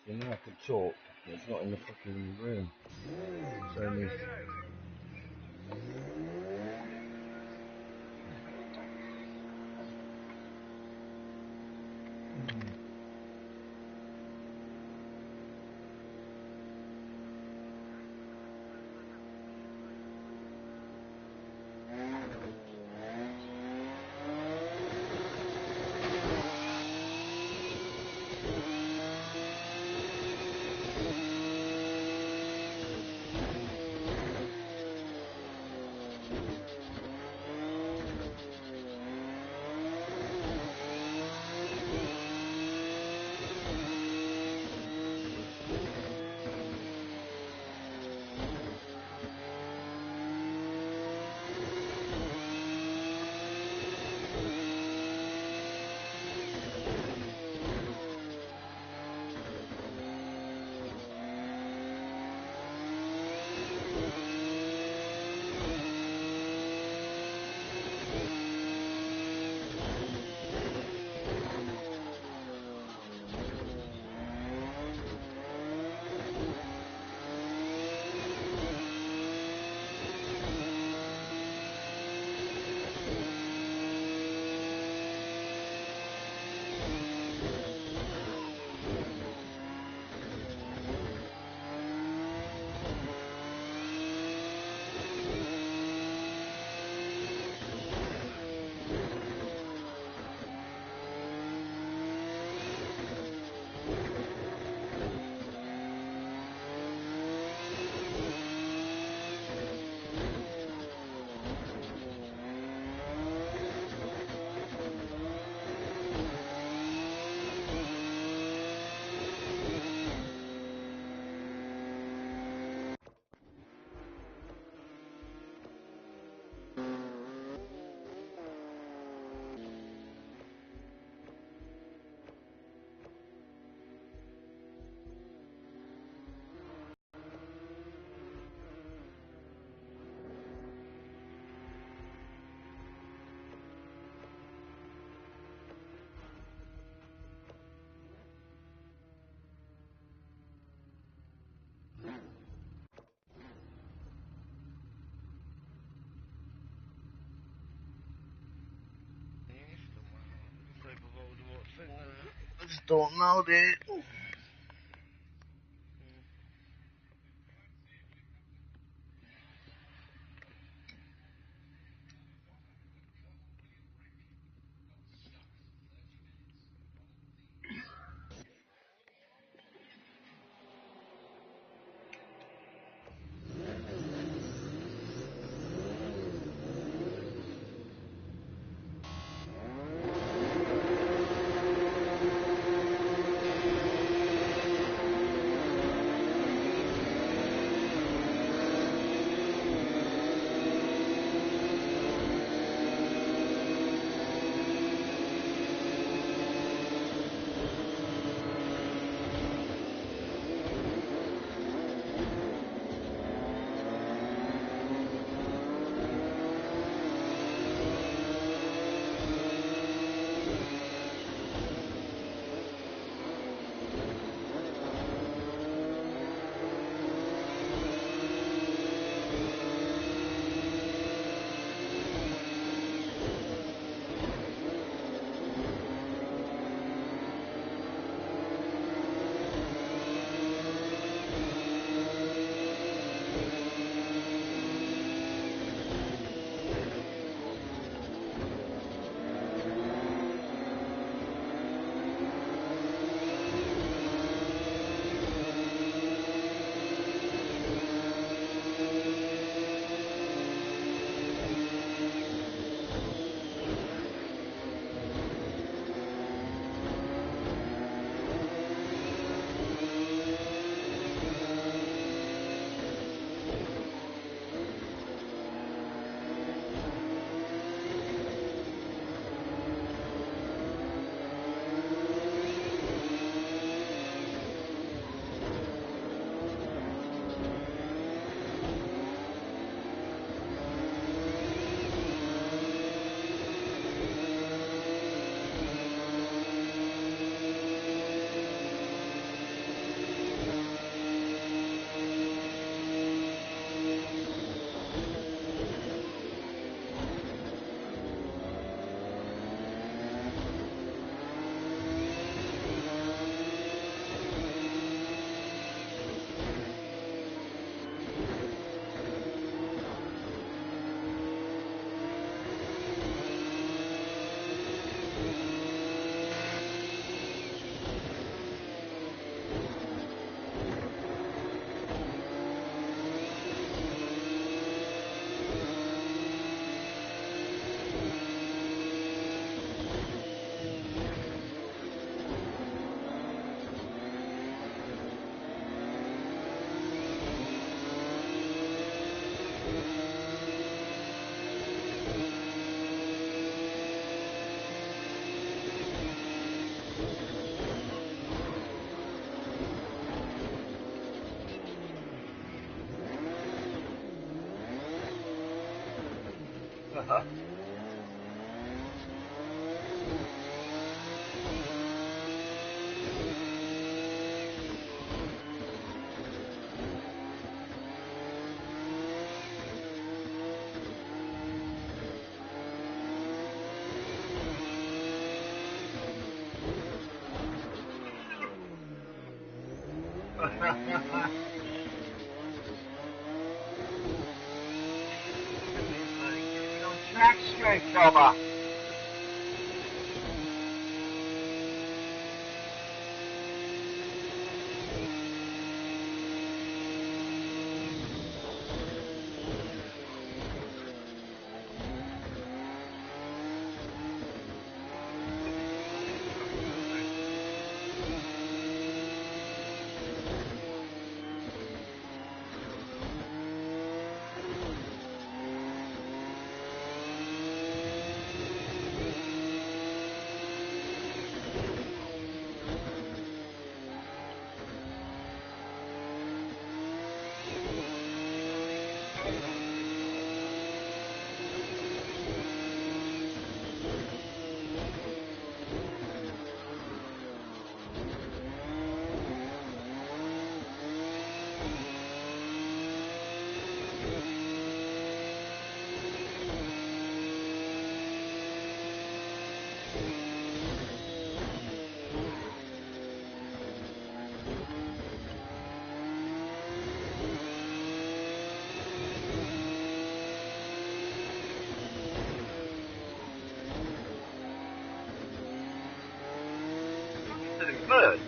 You know I could talk, but it's not in the fucking room. It's only... I just don't know, dude. Track straight, fella. Bird.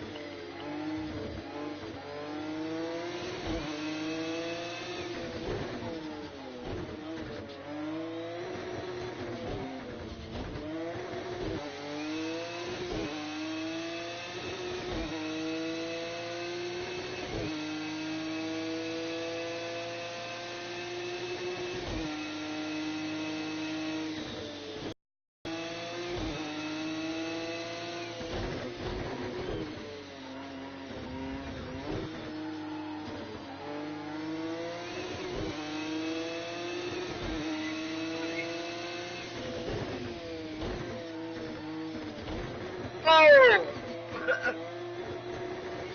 Oh!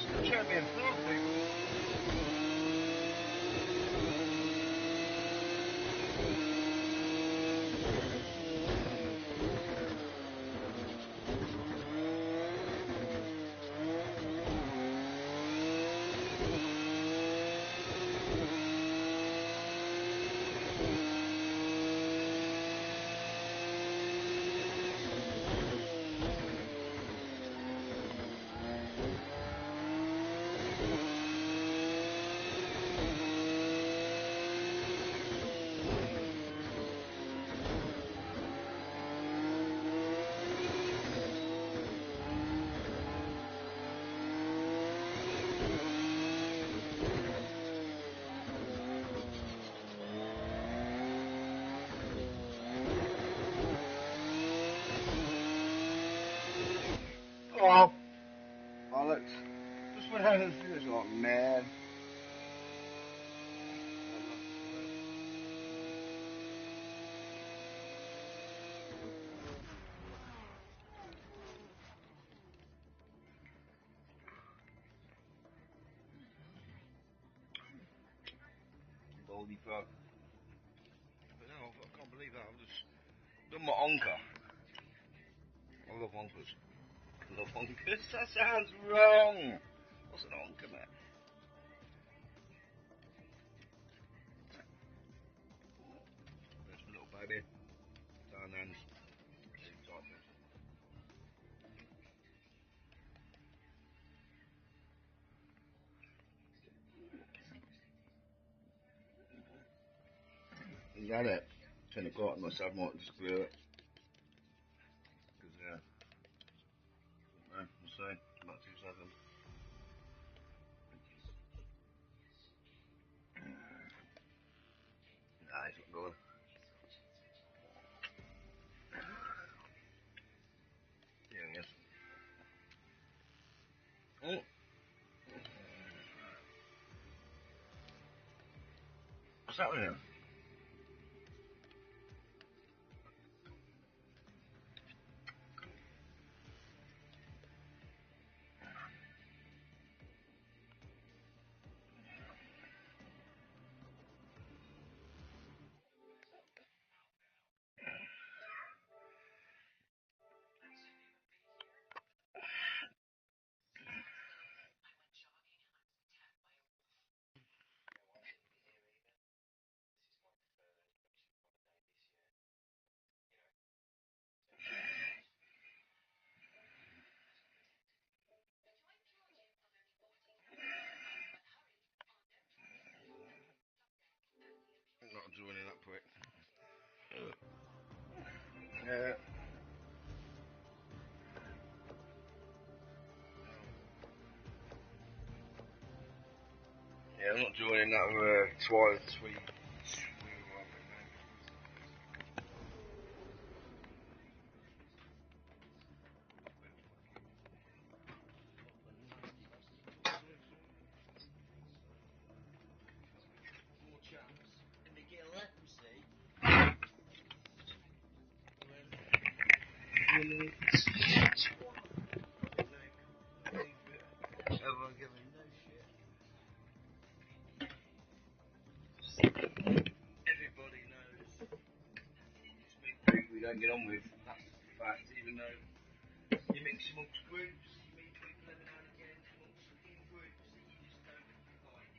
Still champion frog, people. Oh, Alex, just went out of the finish like man. Goldie frog. But no, I can't believe that. I've just done my onker. I love onkers. I love onkers. That sounds wrong. What's an onker, man? There's my little baby. Down ends. You got it. 10 o'clock, must have more to screw it. Because, we'll see. About 2 seconds. Nah, it's not going. Yeah, yes. Oh. What's happening? Yeah. Yeah, I'm not joining that Twilight Suite. Everyone giving no shit. Everybody knows it's big people we don't get on with. That's the fact, even though you mix amongst groups, you meet people every now and again amongst in groups that you just don't like.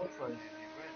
Hopefully. If you read.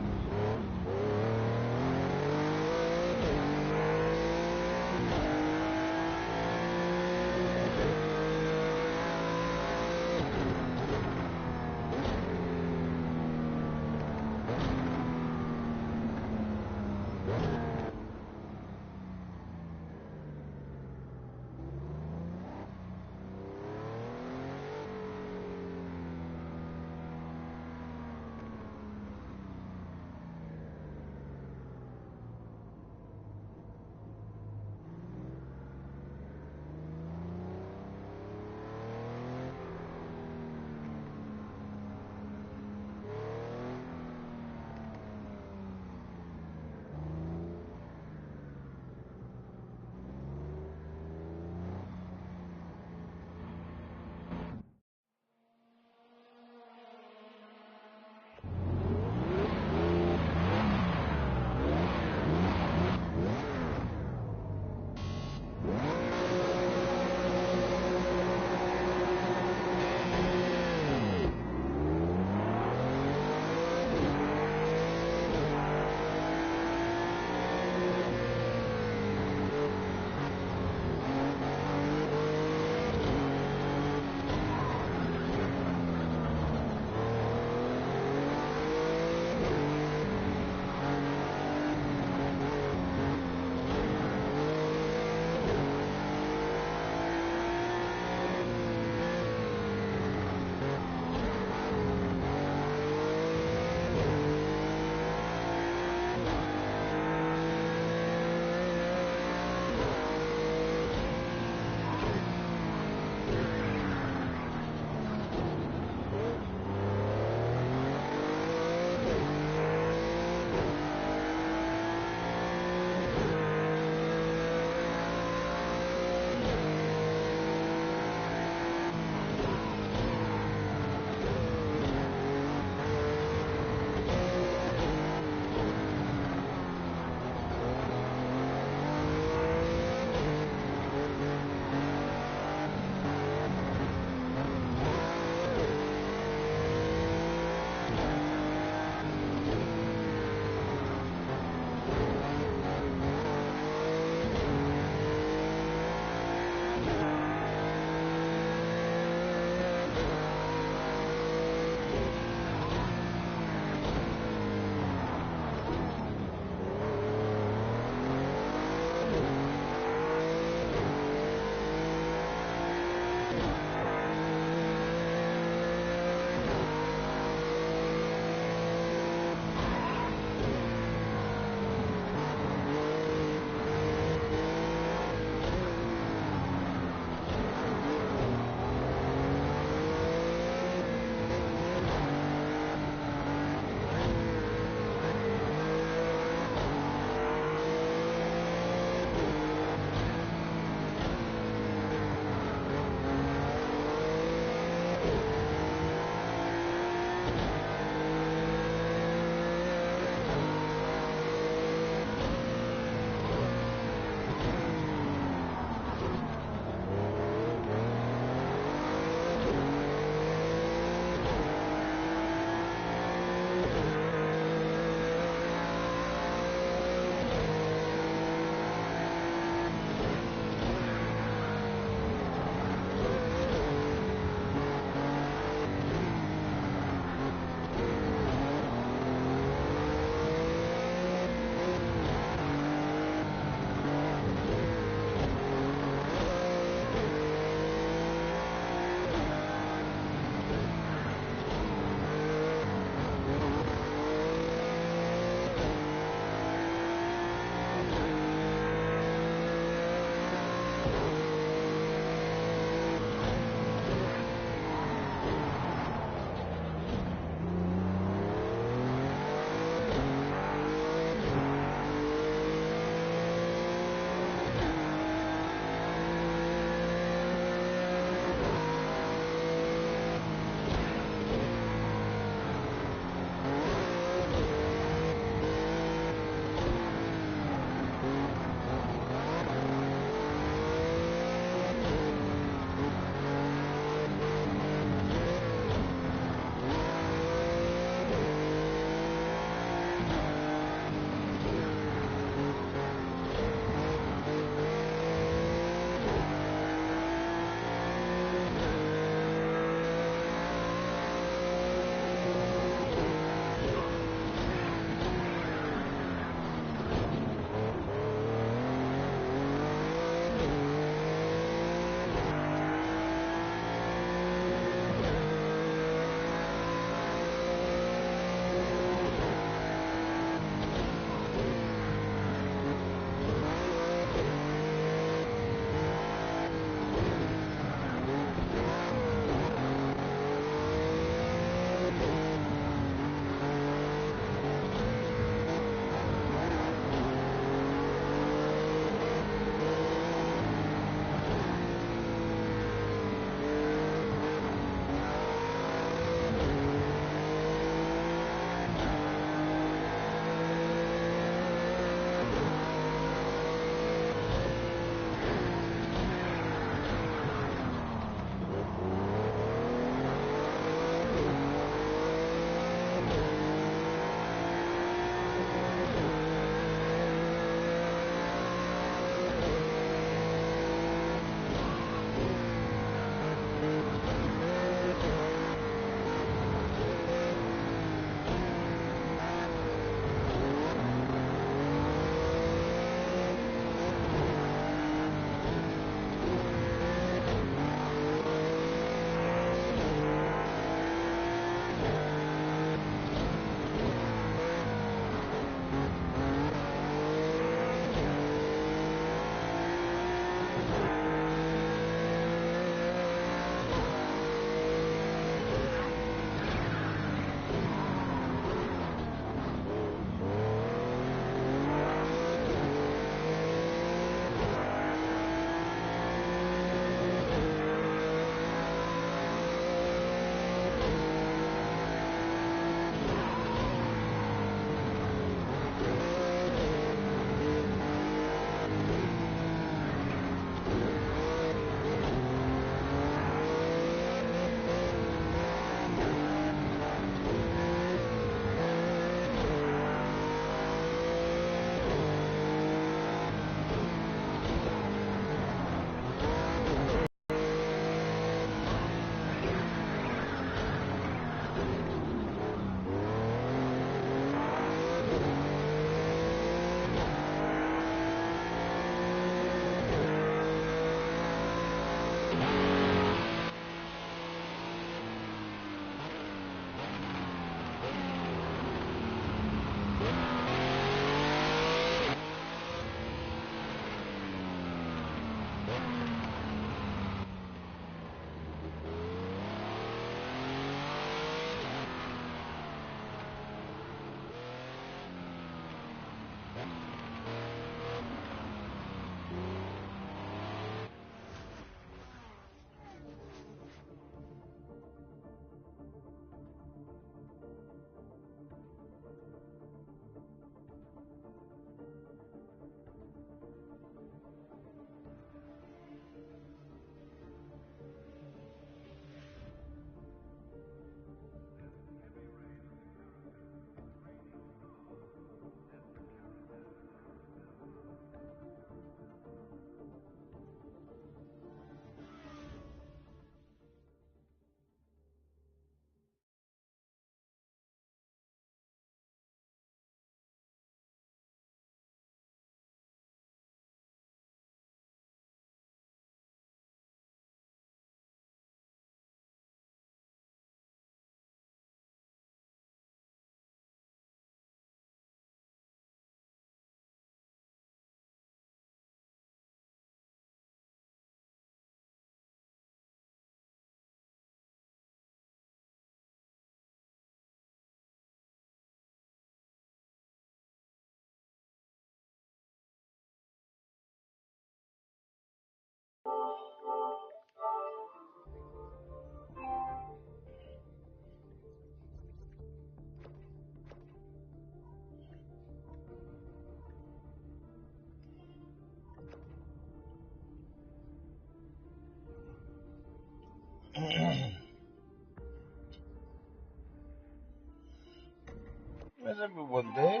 Where's everyone there?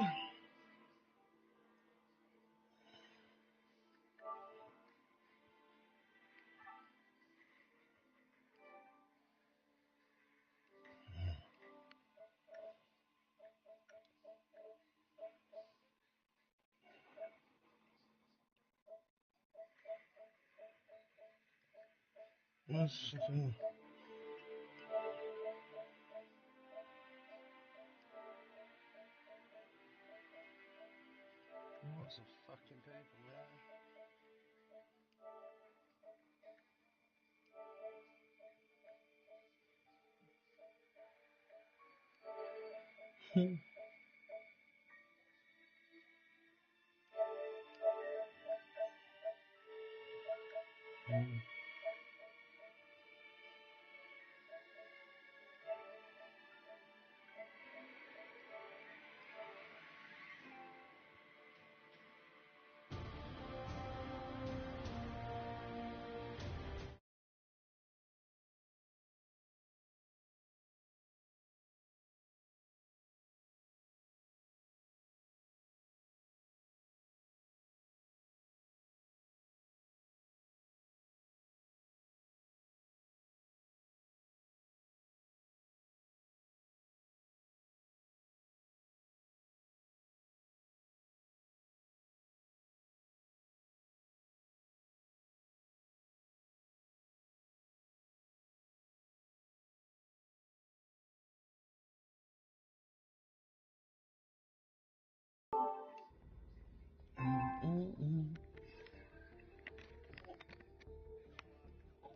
What's lots of fucking people there.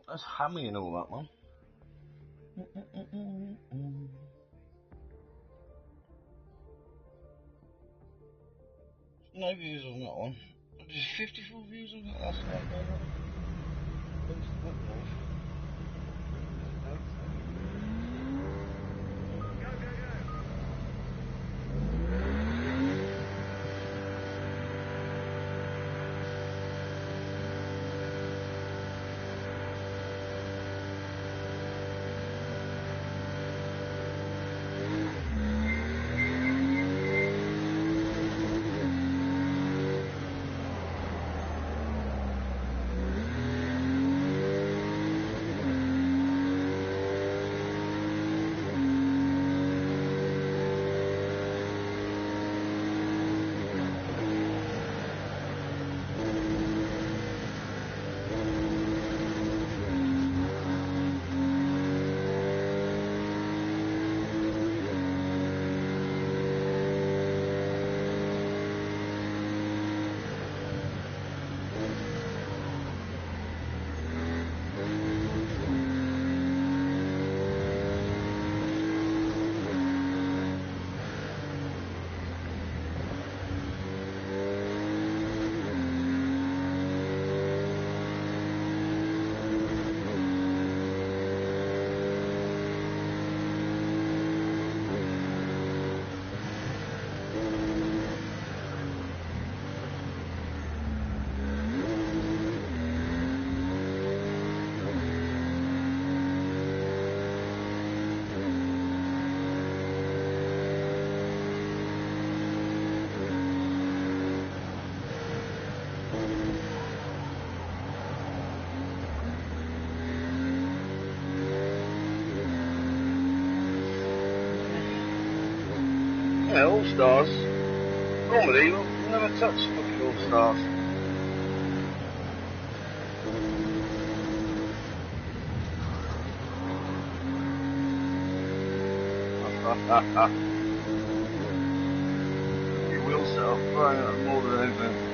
That's hammy and all that, man. No views on that one. Just 54 views on that. That's not bad. Yeah, All Stars. Normally, we'll never touch fucking All Stars. You will set off throwing up more than anything.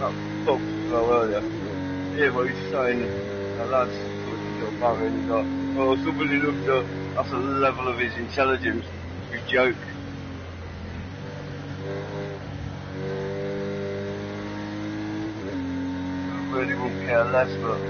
that pub as well earlier. Yeah, what he's saying, lads talking to a bum and he's like, oh, somebody looked up, that's the level of his intelligence, his joke. I really wouldn't care less, but...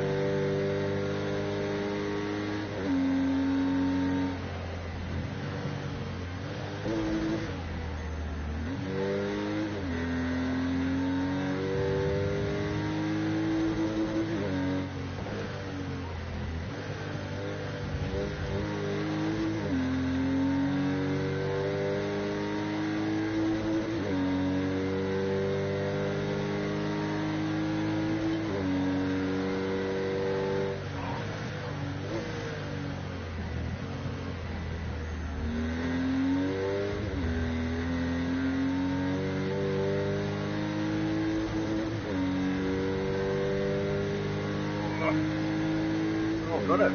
Oh, got it.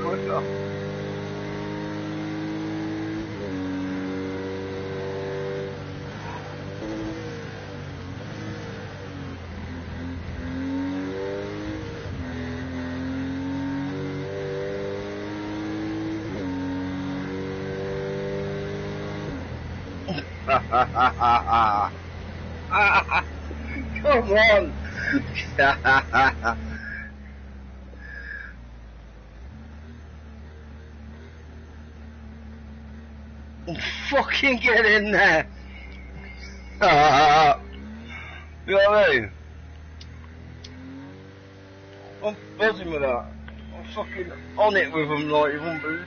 Quicker. Come on! Fucking get in there! You know what I mean? I'm buzzing with that. I'm fucking on it with them like you wouldn't believe.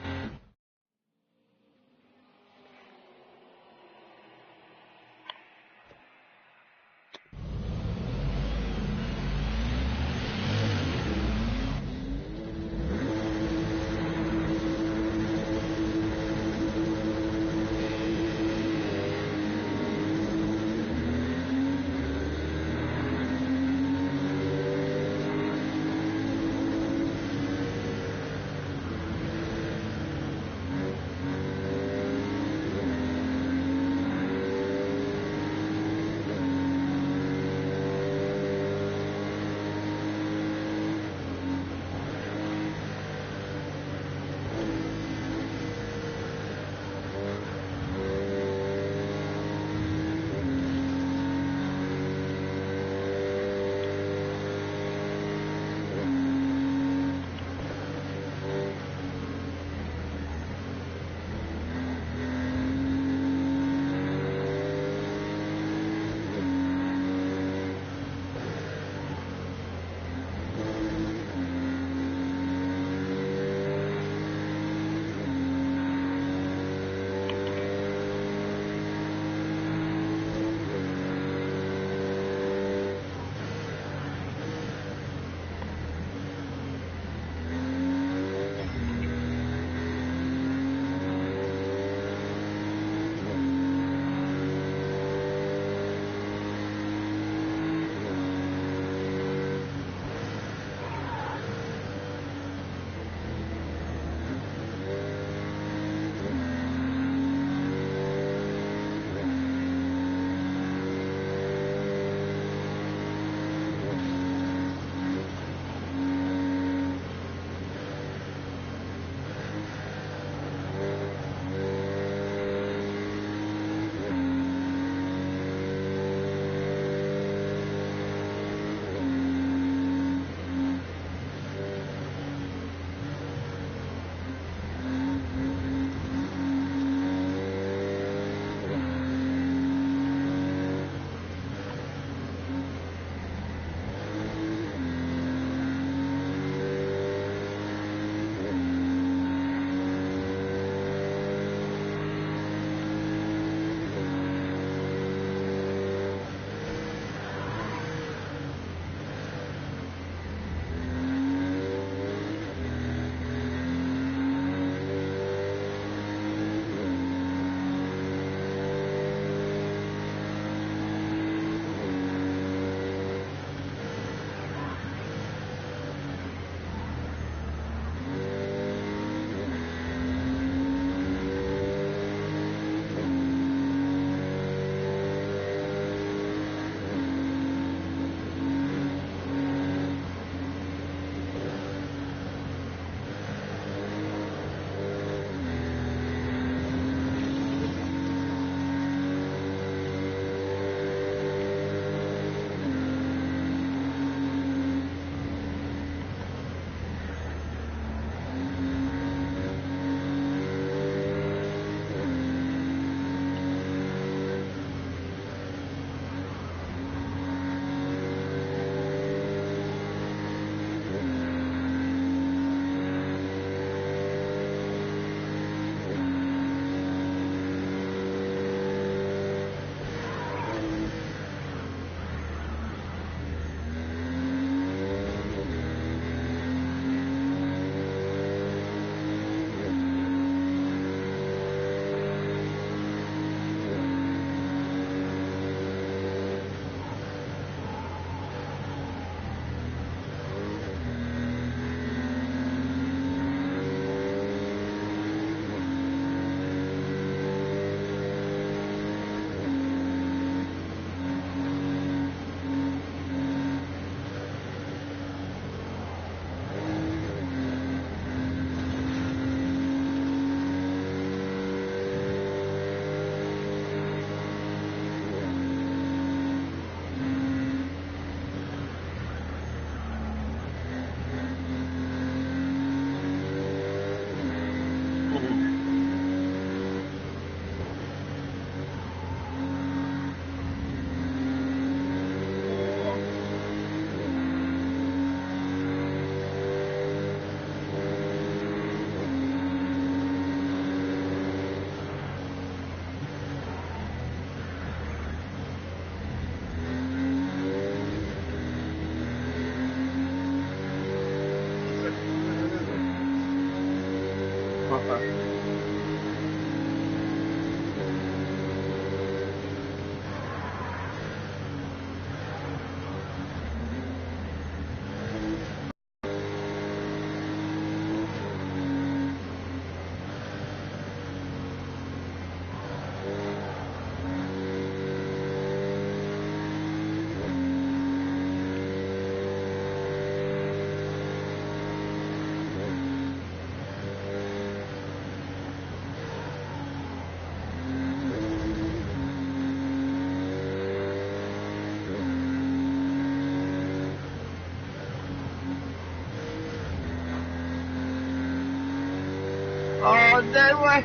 Oh, no way!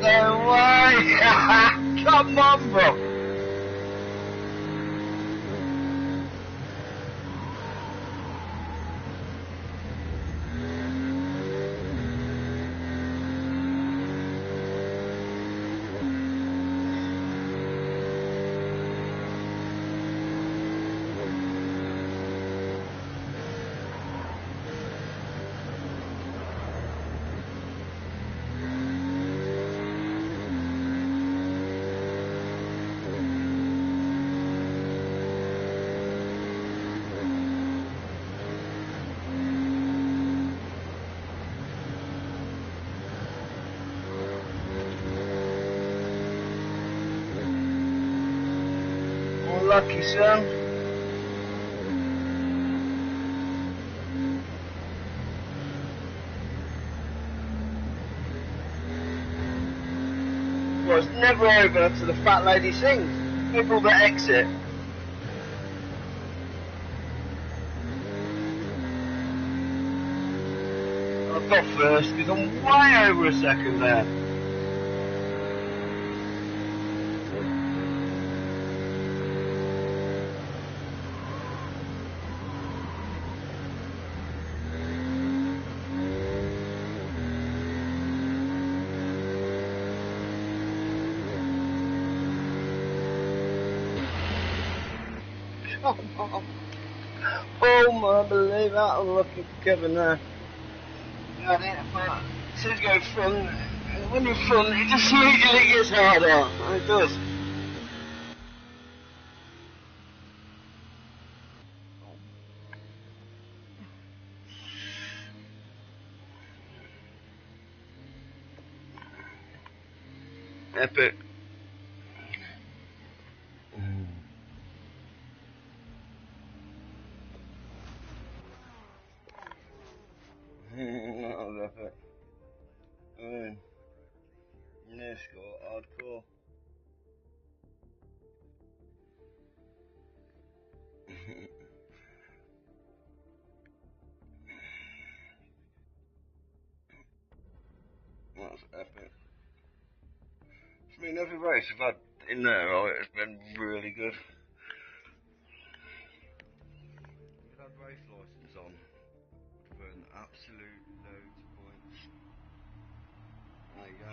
No way! Come on, bro! Lucky son. Well, it's never over until the fat lady sings. People that exit. I've got first because I'm way over a second there. Oh my, believe that, I'm lucky for Kevin there. Got it, but it says go front, and when you're front, it just immediately gets harder, and it does. Epic. That was epic. Yeah, score, hardcore. That's epic. I mean, every race I've had in there, right, it's been really good. If I'd had race licence on, I'd earn absolute loads of points. There you go.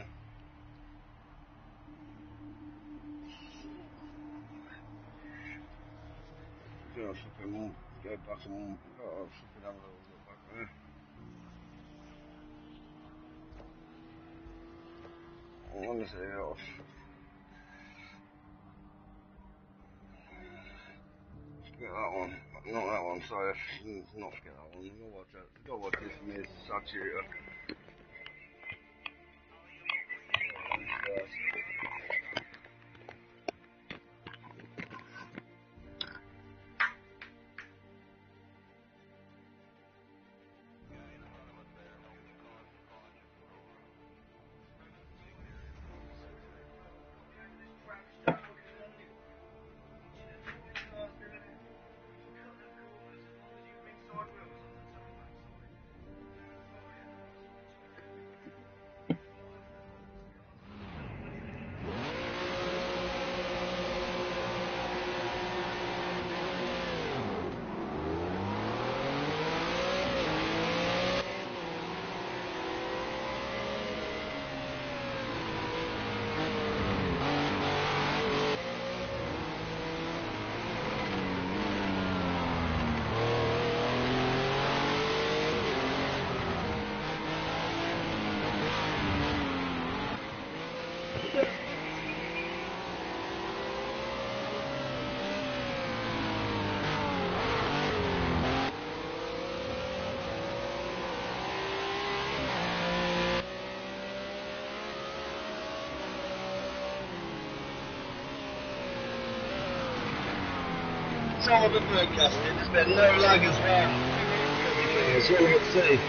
Yeah, I'll flipping one, go back and one, I'll flipping have a little look back there. Honestly, forget that one. Not that one, sorry. Not forget that one. Go watch this for me, it's Sagittarius. time of broadcasting. There's been no lag as well. So let's see.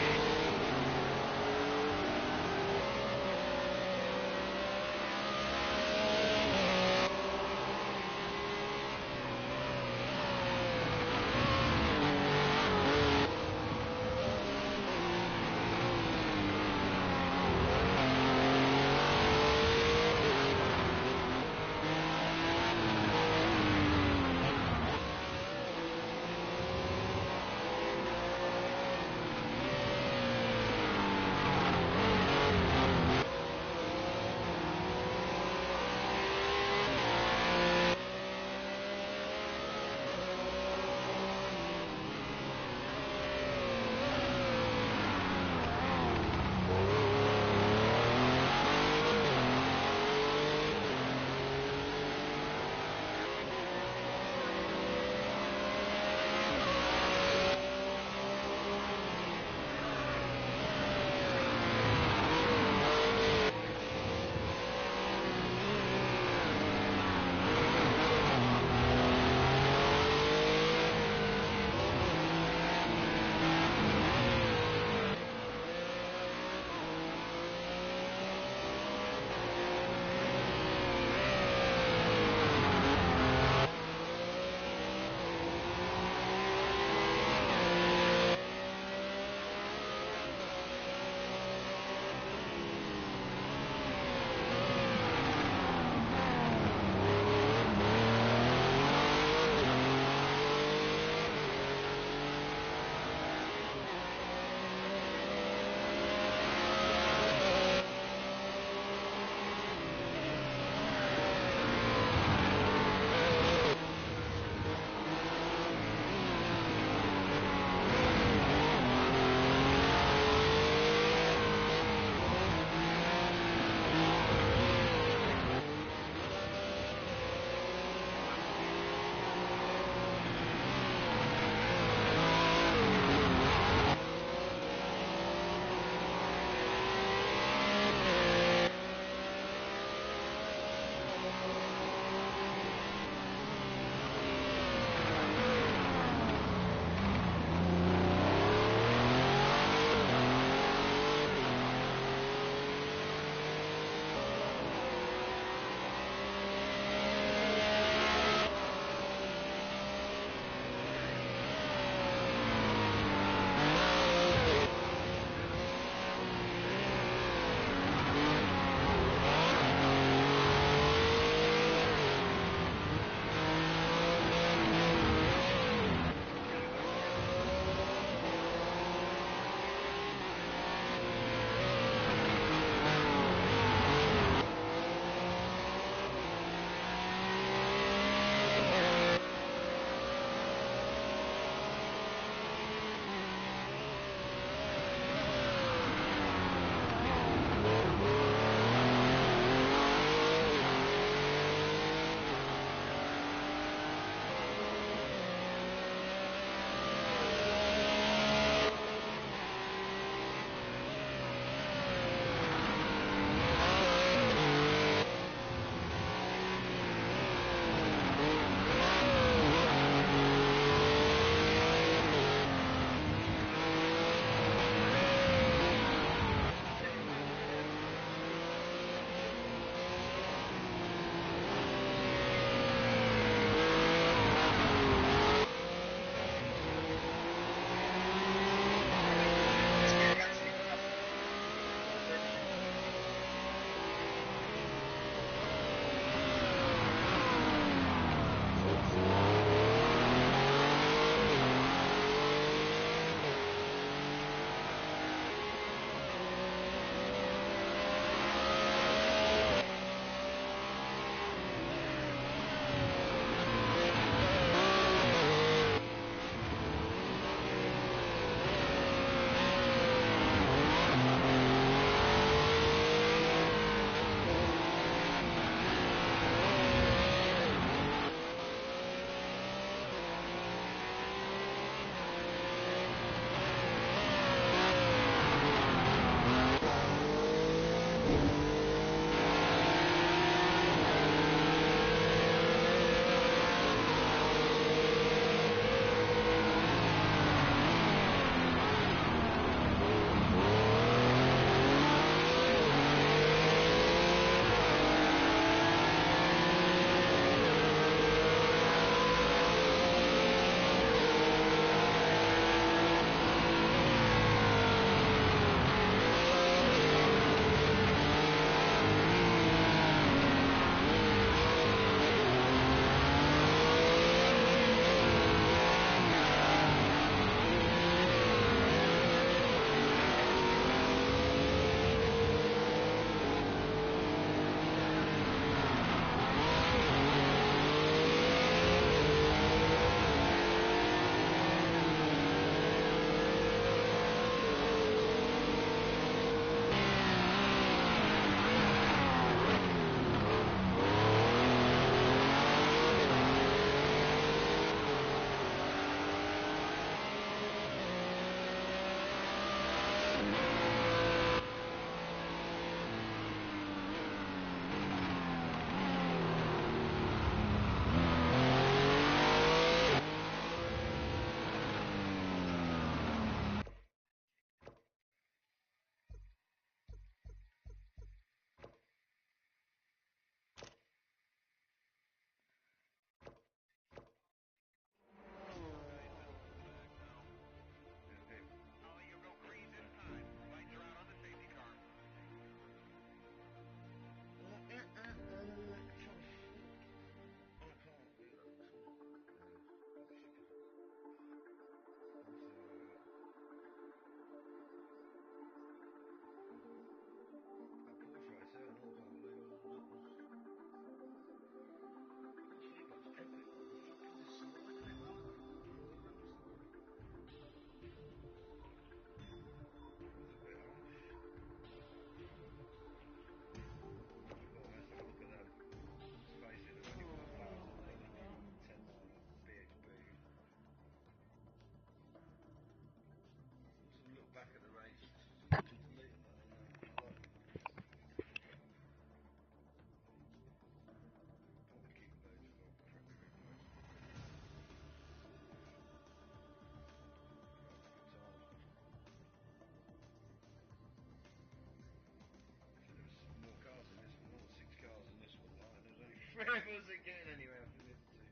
I wasn't getting anywhere after the other two.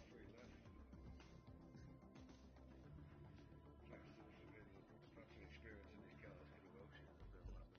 Three left. Thanks to for having experience in these cars, could have well shit a bit on that.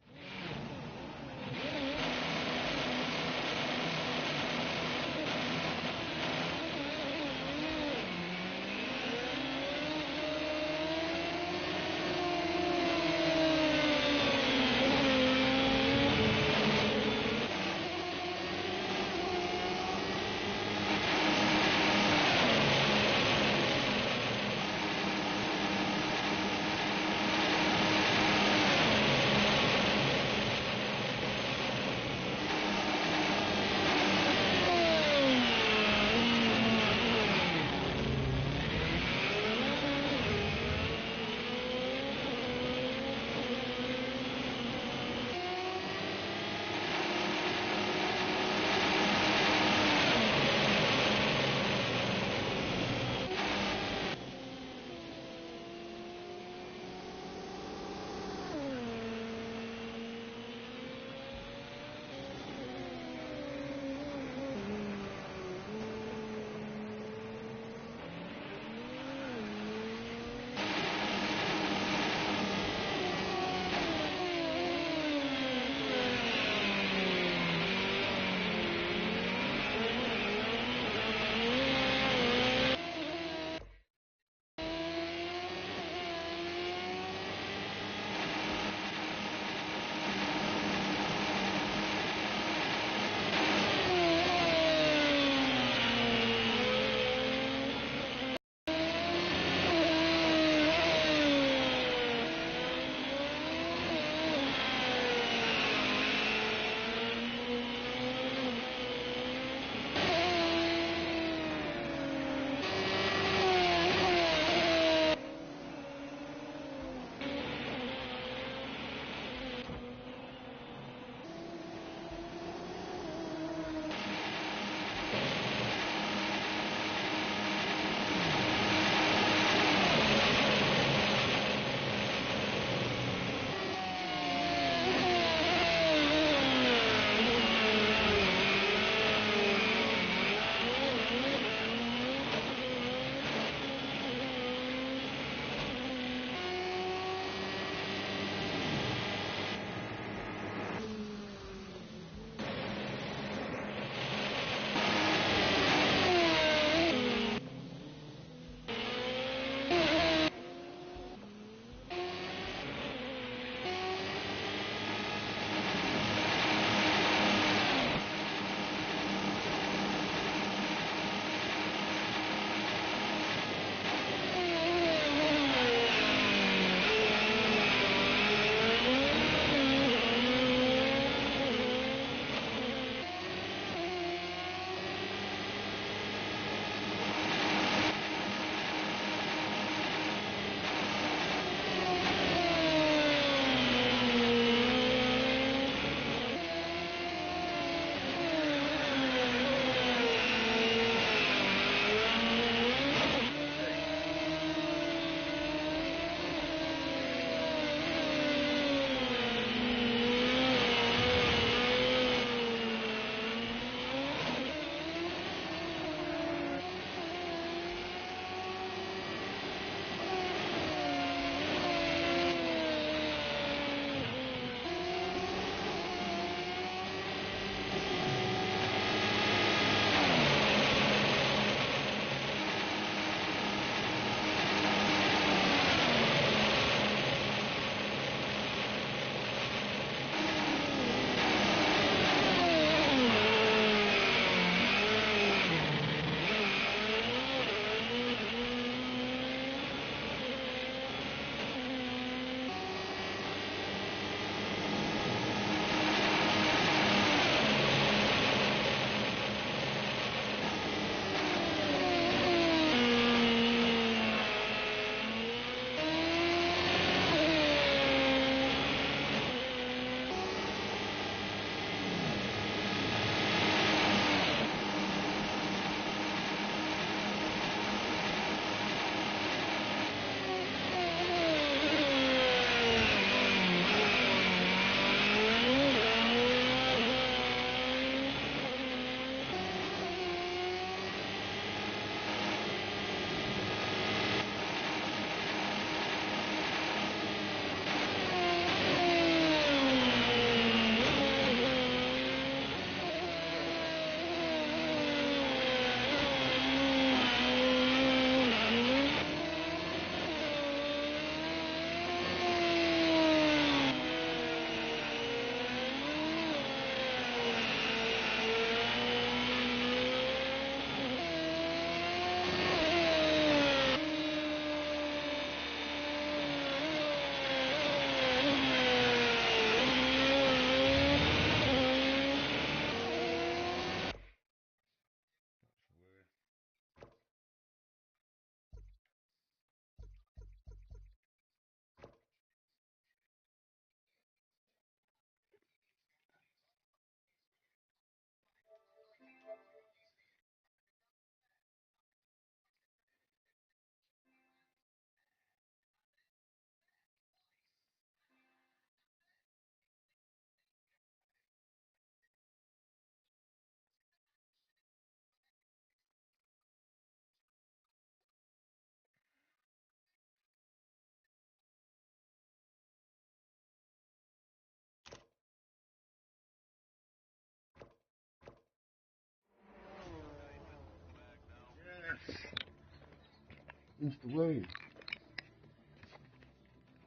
Mr. Weed.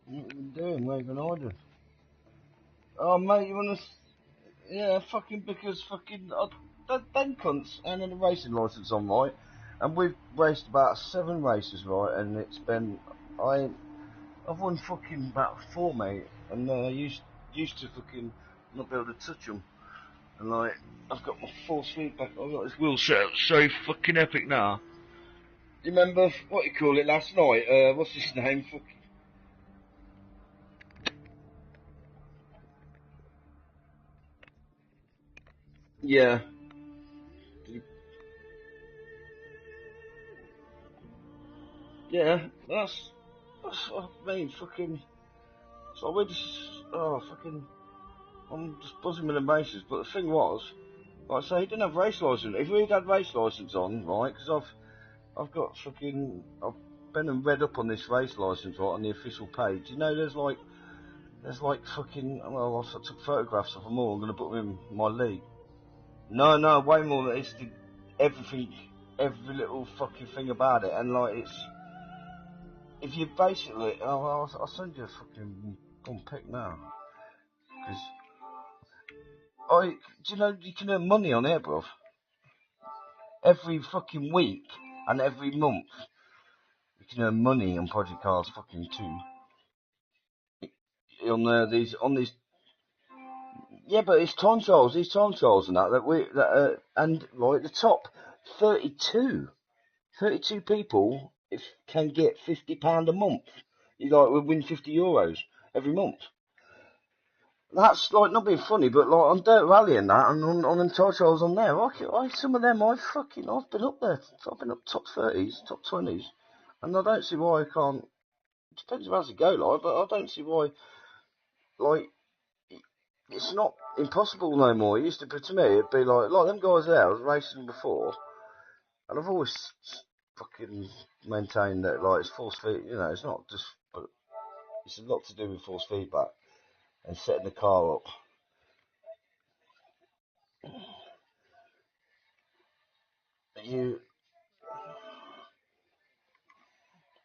What have you been doing? Where have you been hiding? Oh, mate, you wanna... Yeah, fucking, because fucking... them cunts ain't had a racing licence on, right? And we've raced about 7 races, right? And it's been... I've won fucking about 4, mate. And I used to fucking not be able to touch them. And like, I've got my force feedback. I've got this wheel set up so fucking epic now. You remember what you call it last night? What's his name? Yeah. Yeah, I mean, fucking, so we just, fucking, I'm just buzzing with the races, but the thing was, like I say, he didn't have race licence. If we'd had race licence on, right, because I've got fucking, I've been and read up on this race licence, right, on the official page. You know, there's like fucking, well, I took photographs of them all. I'm going to put them in my league. No, way more than it's everything, every little fucking thing about it. And like, if you basically, I'll send you a fucking pic now. Because, do you know you can earn money on it, bruv? Every fucking week and every month, you can earn money on Project Cars fucking 2. On these Yeah, but it's time trials, and and right, the top 32 people can get £50 a month. You like will win €50 every month. That's like not being funny, but like on Dirt Rally and that, and on them time trials on there, some of them I've been up there. I've been up top 30s, top 20s, and I don't see why I can't. It depends how it go, like, but I don't see why, like. It's not impossible no more. It used to be, to me, it'd be like them guys there, I was racing before, and I've always fucking maintained that, like, it's force feed, you know, it's not just, but it's a lot to do with force feedback and setting the car up.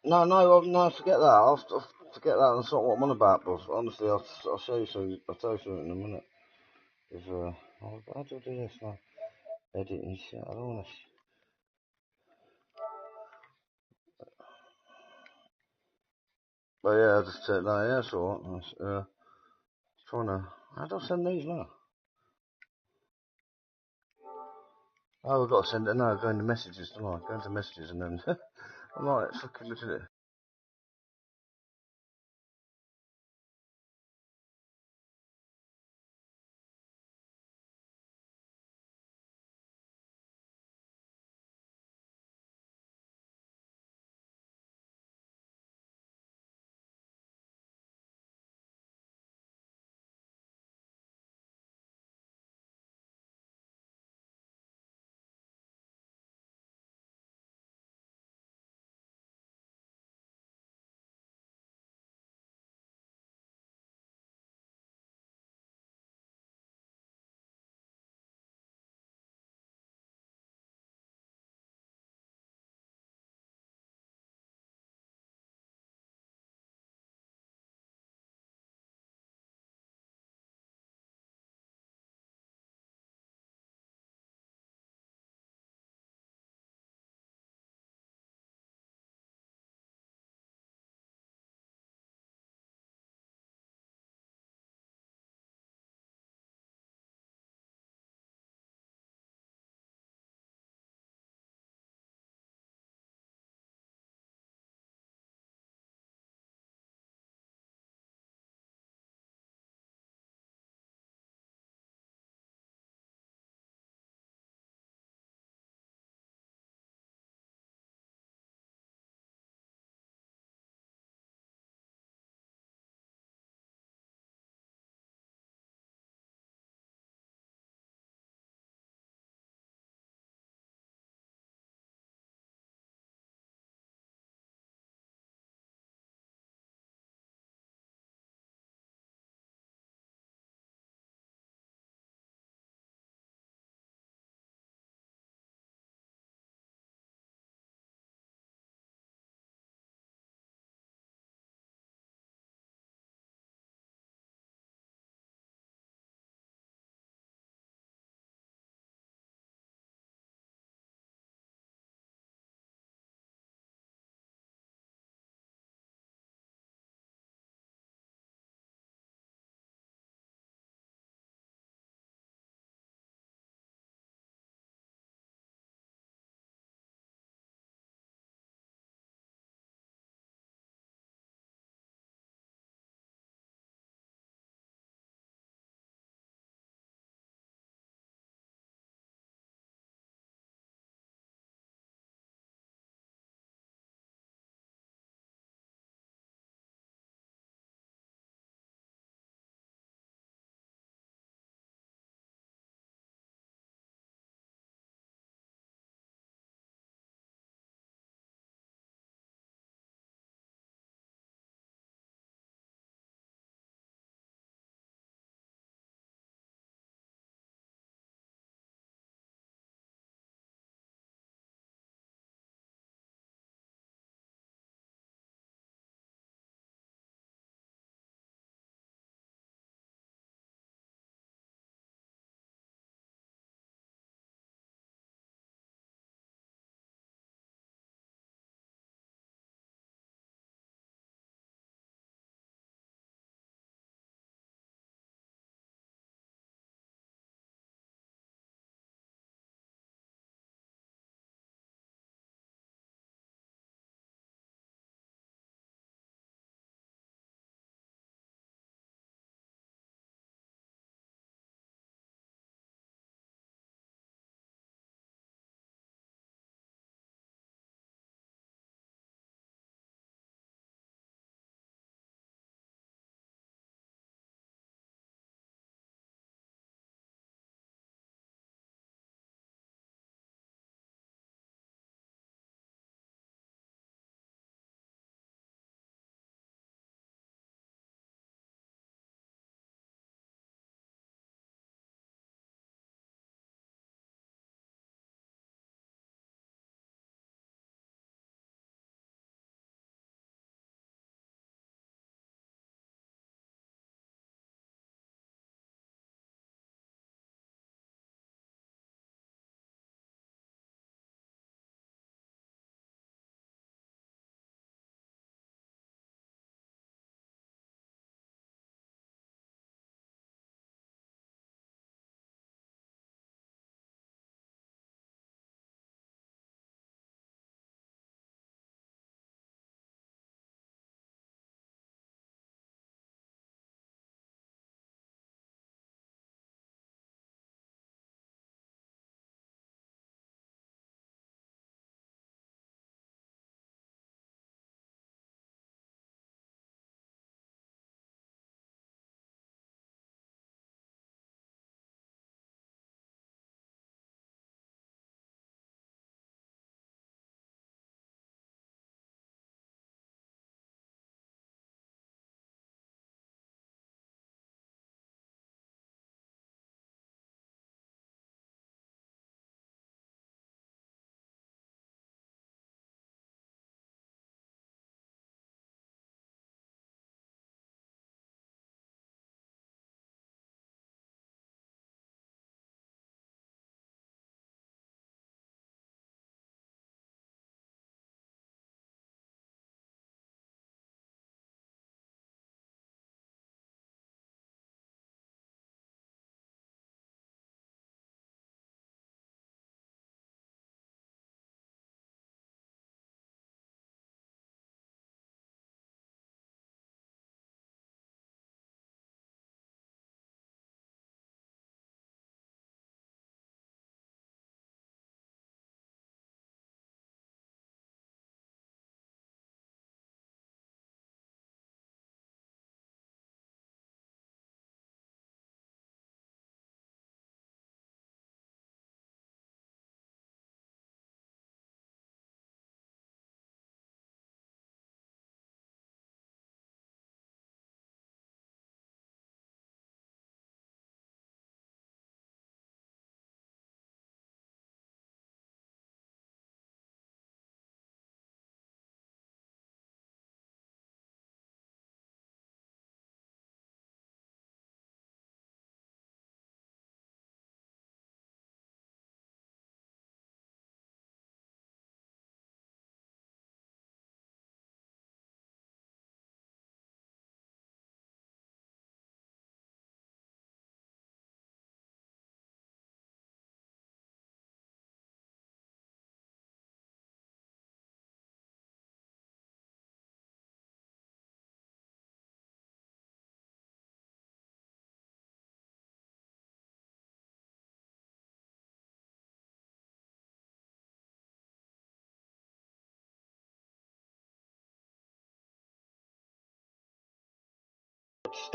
No, forget that. I'll forget that. That's not what I'm on about, but honestly, I'll show you something. I'll tell you something in a minute. If, how do I do this now? Editing shit. I don't want to. But yeah, I just said, no, yeah, that's alright. Trying to. How do I send these now? Oh, I've got to send it now. Go into messages, don't I? Go into messages and then. I'm like, fucking looking at it.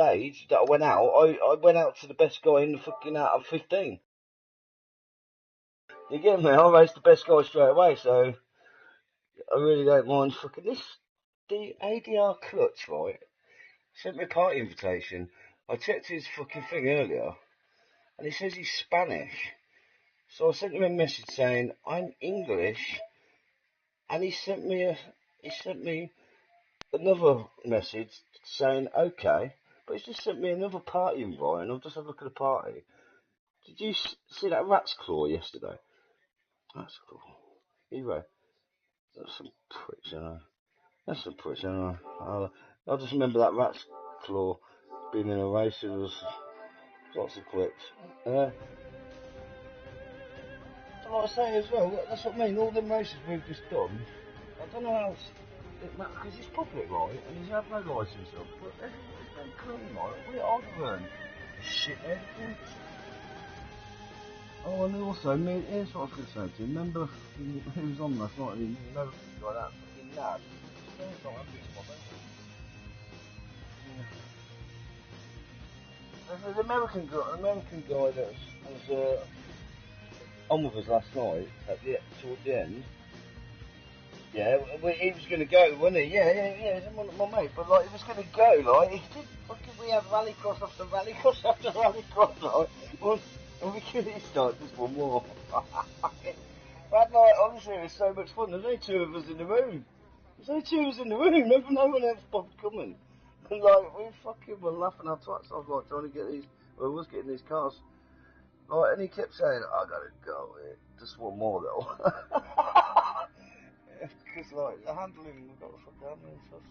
stage that I went out, I went out to the best guy in the fucking out of 15. You get me? I raced the best guy straight away, so I really don't mind fucking this. The ADR Clutch, right, sent me a party invitation. I checked his fucking thing earlier, and he says he's Spanish. So I sent him a message saying I'm English, and he sent me another message saying okay, but he's just sent me another party invite, and I've just had a look at the party. Did you see that rat's claw yesterday? That's cool. Anyway, that's some pricks, you know. That's some pricks, you know. I just remember that rat's claw being in a race. There was lots of pricks. Like I say as well, that's what I mean. All them races we've just done, I don't know how else it matters because it's public, right? And he's had no licence up, but it's very clean, right? We are learn shit there. Oh, and also, here's what I was going to say to you. Remember who was on last night? You know, like that fucking lad. It's not happy with my memory. There's an American guy that was on with us last night towards the end. Yeah, he was going to go, wasn't he? Yeah, he's my mate. But like, he was going to go, like, he did fucking. We had rallycross after rallycross after rallycross, like. And we could start just one more. That night, honestly, it was so much fun. There's only two of us in the room. Remember, no one else bothered coming. And like, we fucking were laughing our twats off, like, trying to get these. Well, I was getting these cars. Like, and he kept saying, I gotta go. Just one more though. Because like the handling, we've got the fucking handling stuff.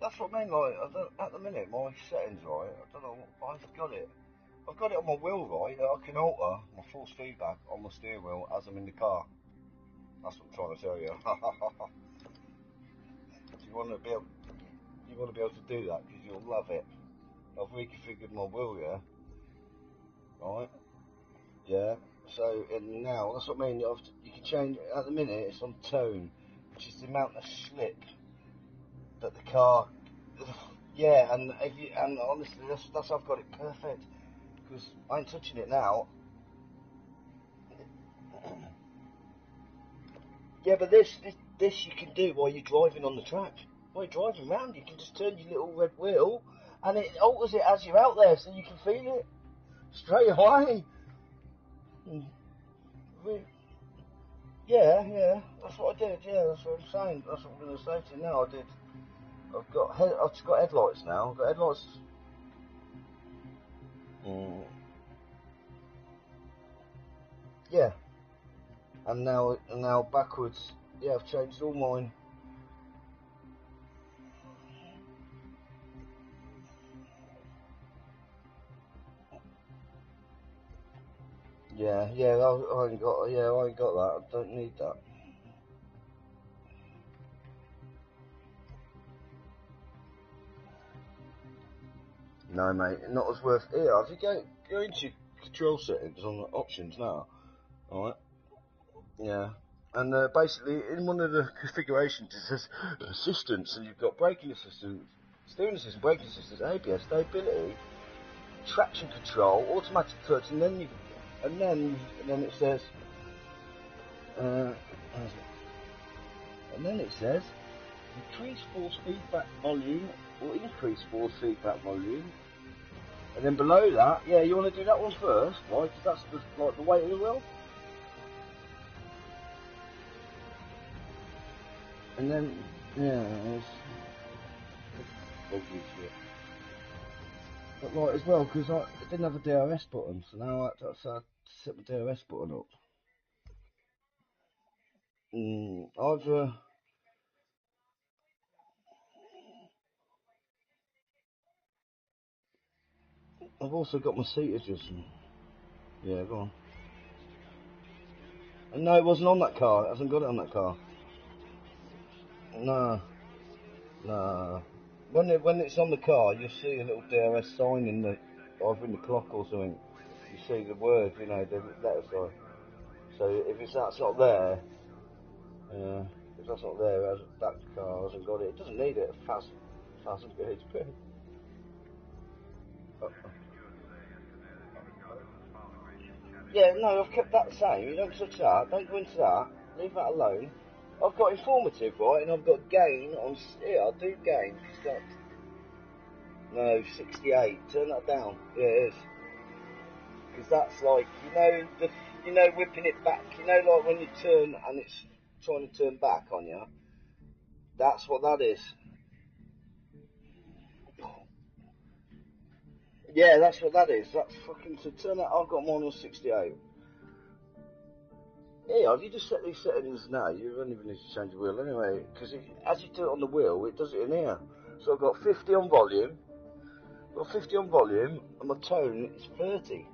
That's what I mean. Like, at the minute, my settings right. I don't know. I've got it on my wheel right. I can alter my force feedback on my steering wheel as I'm in the car. That's what I'm trying to tell you. You want to be able to do that because you'll love it. I've reconfigured my wheel, yeah. Right. Yeah. So and now that's what I mean. You can change. At the minute, it's on tone, which is the amount of slip that the car. Yeah, and honestly, that's how I've got it perfect because I ain't touching it now. Yeah, but this you can do while you're driving on the track. While you're driving around, you can just turn your little red wheel, and it alters it as you're out there, so you can feel it straight away. Yeah, that's what I did. Yeah, that's what I'm saying. That's what I'm going to say to you now. I've just got headlights now. I've got headlights. Yeah, and now backwards. Yeah, I've changed all mine. Yeah, I ain't got that. I don't need that. No, mate, not as worth. Yeah, if you go into your control settings on the options now, alright? Yeah, and basically in one of the configurations it says assistance, and you've got braking assistance, steering assistance, braking assistance, ABS, stability, traction control, automatic clutch, and then it says, and then it says decrease force feedback volume or increase force feedback volume. And then below that, yeah, you want to do that one first, right? Because that's just like the weight of the wheel. And then, yeah, it's buggy shit. But right as well, because I didn't have a DRS button, so now I have to set my DRS button up. I've also got my seat adjustment. Yeah, go on. And no, it wasn't on that car. It hasn't got it on that car. No. When it's on the car, you see a little DRS sign either in the clock or something. You see the word, the letter sign. So if that's not there, if that's not there, that car hasn't got it. It doesn't need it. 1,000 HP. Yeah, no, I've kept that the same. You don't touch that. Don't go into that. Leave that alone. I've got informative, right, and I've got gain on. Yeah, I do gain. No, 68. Turn that down. Yeah, it is. Because that's like, whipping it back. You know, like when you turn and it's trying to turn back on you. That's what that is. Yeah, that's what that is. That's fucking to turn that. I've got mine on 68. Yeah, if you just set these settings now, you don't even need to change the wheel anyway. Because as you do it on the wheel, it does it in here. So I've got 50 on volume. Got 50 on volume, and my tone is 30.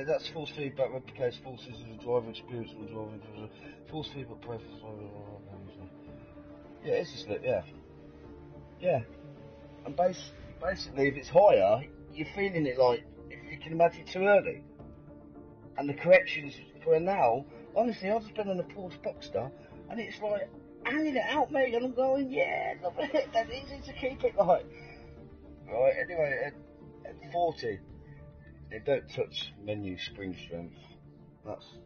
That's force feedback replicates forces of the driver experience of the driver. Force feedback preference. Yeah, it's a slip, yeah. Yeah. And basically, if it's higher, you're feeling it like, if you can imagine, too early. And the corrections for now, honestly, I've just been on a Porsche Boxster, and it's like, hanging it out, mate, and I'm going, yeah, love it, that's easy to keep it like. Right, anyway, at 40. They don't touch menu spring strength. That's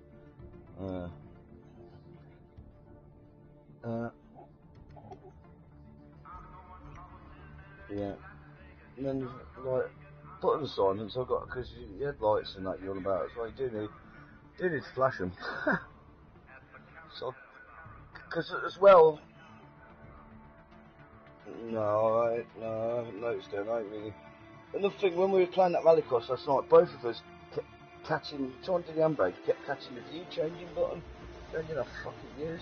yeah. And then like button assignments I've got because you had lights and that you're on about. So you do need to flash them. So because as well. No, I haven't noticed it. I ain't really. Another thing, when we were playing that rallycross last night, both of us kept catching, trying to do the handbrake, kept catching the view changing button. Changing our fucking views.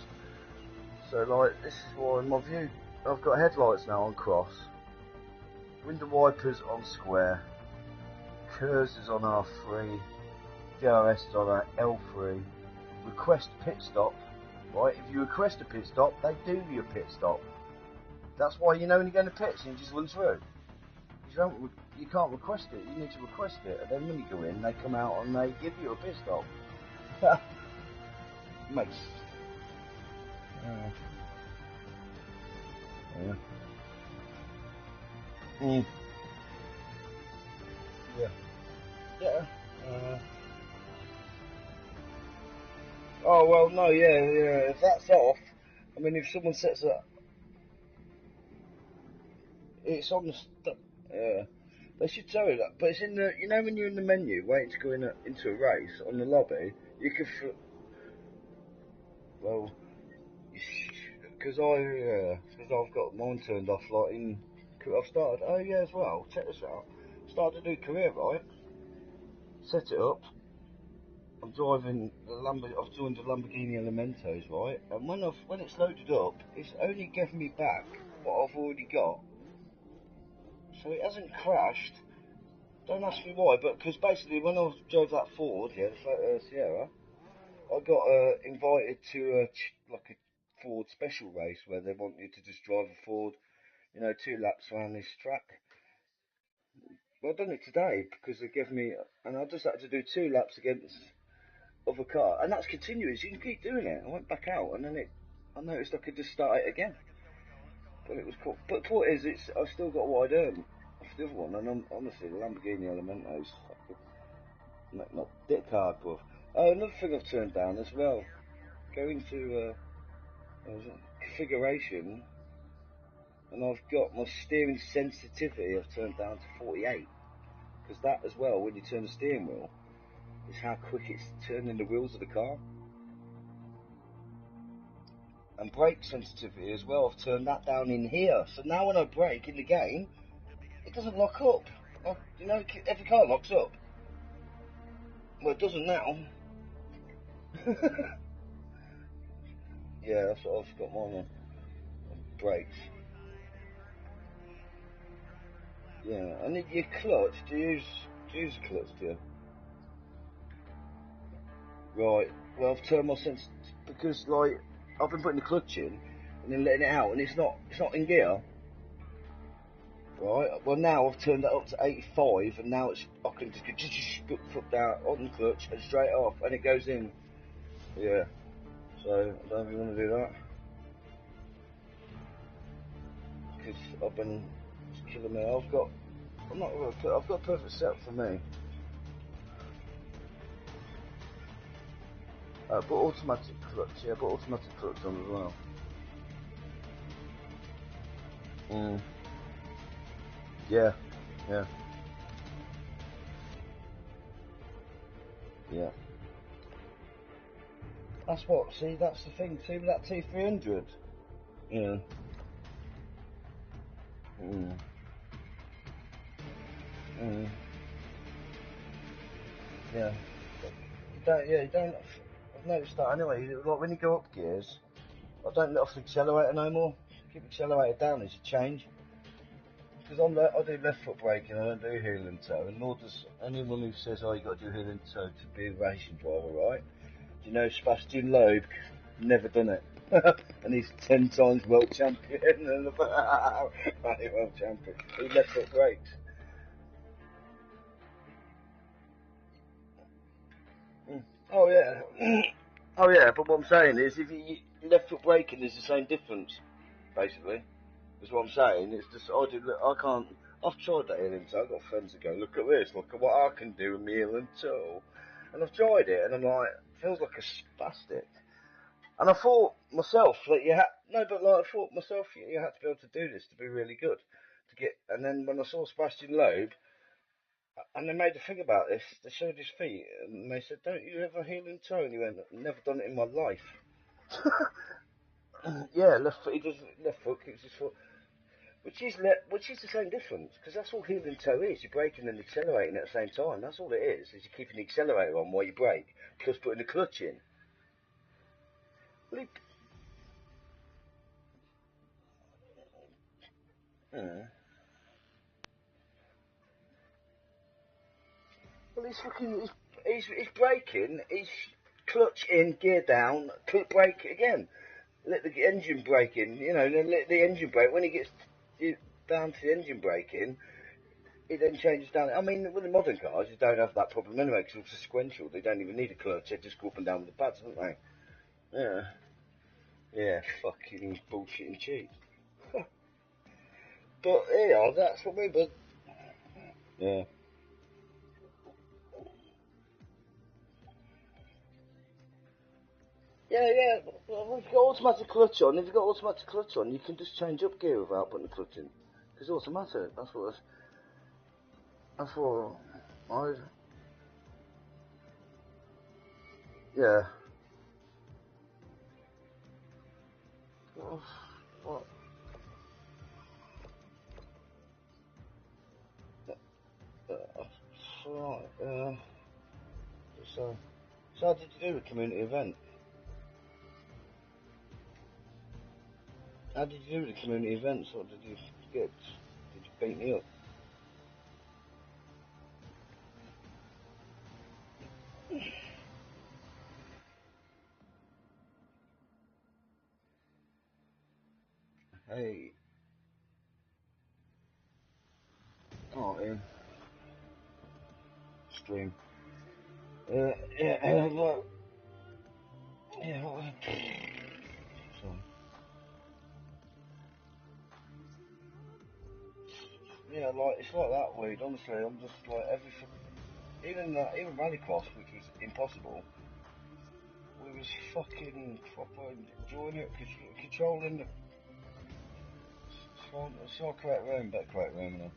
So like, this is why in my view, I've got headlights now on cross, window wipers on square, cursors on R3, DRS is on L3, request pit stop, right? If you request a pit stop, they do you a pit stop. That's why when you're going to pits and you just run through. You can't request it, you need to request it, and then when you go in, they come out and they give you a pit stop. Makes... yeah. Yeah. Yeah. Oh well, no, yeah. If that's off, I mean, if someone sets it, it's on the yeah. They should tell you that, but it's in the. You know, when you're in the menu waiting to go into a race on the lobby, you could. Well, because I've got mine turned off. Like I've started. Oh yeah, as well. Check this out. Started a new career, right? Set it up. I'm driving I've joined the Lamborghini Elementos, right? And when it's loaded up, it's only given me back what I've already got. So it hasn't crashed. Don't ask me why, but because basically when I drove that Ford, the Sierra, I got invited to like a Ford special race where they want you to just drive a Ford, 2 laps around this track. Well, I've done it today because they gave me, and I just had to do 2 laps against other car, and that's continuous. You can keep doing it. I went back out, and then I noticed I could just start it again. But it was cool. But the point is, I've still got what I'd earned off the other one, and honestly, the Lamborghini Elemento's make my dick hard, bruv. Oh, another thing I've turned down as well. Going to configuration, and I've got my steering sensitivity. I've turned down to 48, because that as well, when you turn the steering wheel, is how quick it's turning the wheels of the car. And brake sensitivity as well, I've turned that down in here. So now when I brake in the game, it doesn't lock up. Every car locks up. Well, it doesn't now. Yeah, that's what I've got mine on. Brakes. Yeah, and then your clutch, do you use a clutch, do you? Right, well I've turned my sense, because like, I've been putting the clutch in, and then letting it out, and it's not in gear. Right, well now I've turned that up to 85, and now I can just foot down on the clutch and straight off, and it goes in. Yeah, so I don't know if you want to do that. because I've been killing me. I've got a perfect setup for me. But automatic clutch, yeah, but automatic clutch on as well. Yeah, yeah. Yeah. That's what, see, that's the thing, see with that T300? Yeah. Yeah. You don't, I've noticed that anyway, like when you go up gears, I don't let off the accelerator no more. Keep the accelerator down as you change. Because I do left foot braking, I don't do heel and toe, and nor does anyone who says, oh, you got to do heel and toe to be a racing driver, right? Do you know Sebastian Loeb? Never done it. And he's 10 times world champion and world champion. He left foot brakes. Oh yeah. Oh yeah, but what I'm saying is if you left foot braking is the same difference, basically. That's what I'm saying. It's just I can't. I've tried that heel and toe. I've got friends that go, look at this, look at what I can do with my heel and toe. And I've tried it and I'm like, it feels like a spastic. And I thought myself that you had you had to be able to do this to be really good to get. And then when I saw Sebastian Loeb, and they made a thing about this, they showed his feet, and they said, "Don't you ever heel and toe?" And he went, "Never done it in my life." Yeah, left foot. He does left foot kicks his foot, which is the same difference because that's all heel and toe is. You're braking and accelerating at the same time. That's all it is. Is you're keeping the accelerator on while you brake, plus putting the clutch in. Well, Well, he's braking, he's clutch in, gear down, click brake again. Let the engine brake in, then let the engine brake. When he gets down to the engine braking, it then changes down. I mean, with the modern cars, you don't have that problem anyway, because it's sequential. They don't even need a clutch, they just go up and down with the pads, don't they? Yeah. Yeah, fucking bullshit and cheat. But, yeah, that's what we, but, yeah. Yeah. Well, if you've got automatic clutch on, you can just change up gear without putting the clutch in. It's automatic. That's what I. Yeah. What? Right. So how did you do the community event? How did you do the community events? What did you get? Did you beat me up? Hey. Oh, yeah. Stream. Yeah, look. Yeah, what? Sorry. Yeah, it's like that weed. Honestly, I'm just like everything. Even Rallycross, which was impossible, we was fucking proper enjoying it, controlling the. It's not correct room, but correct room now.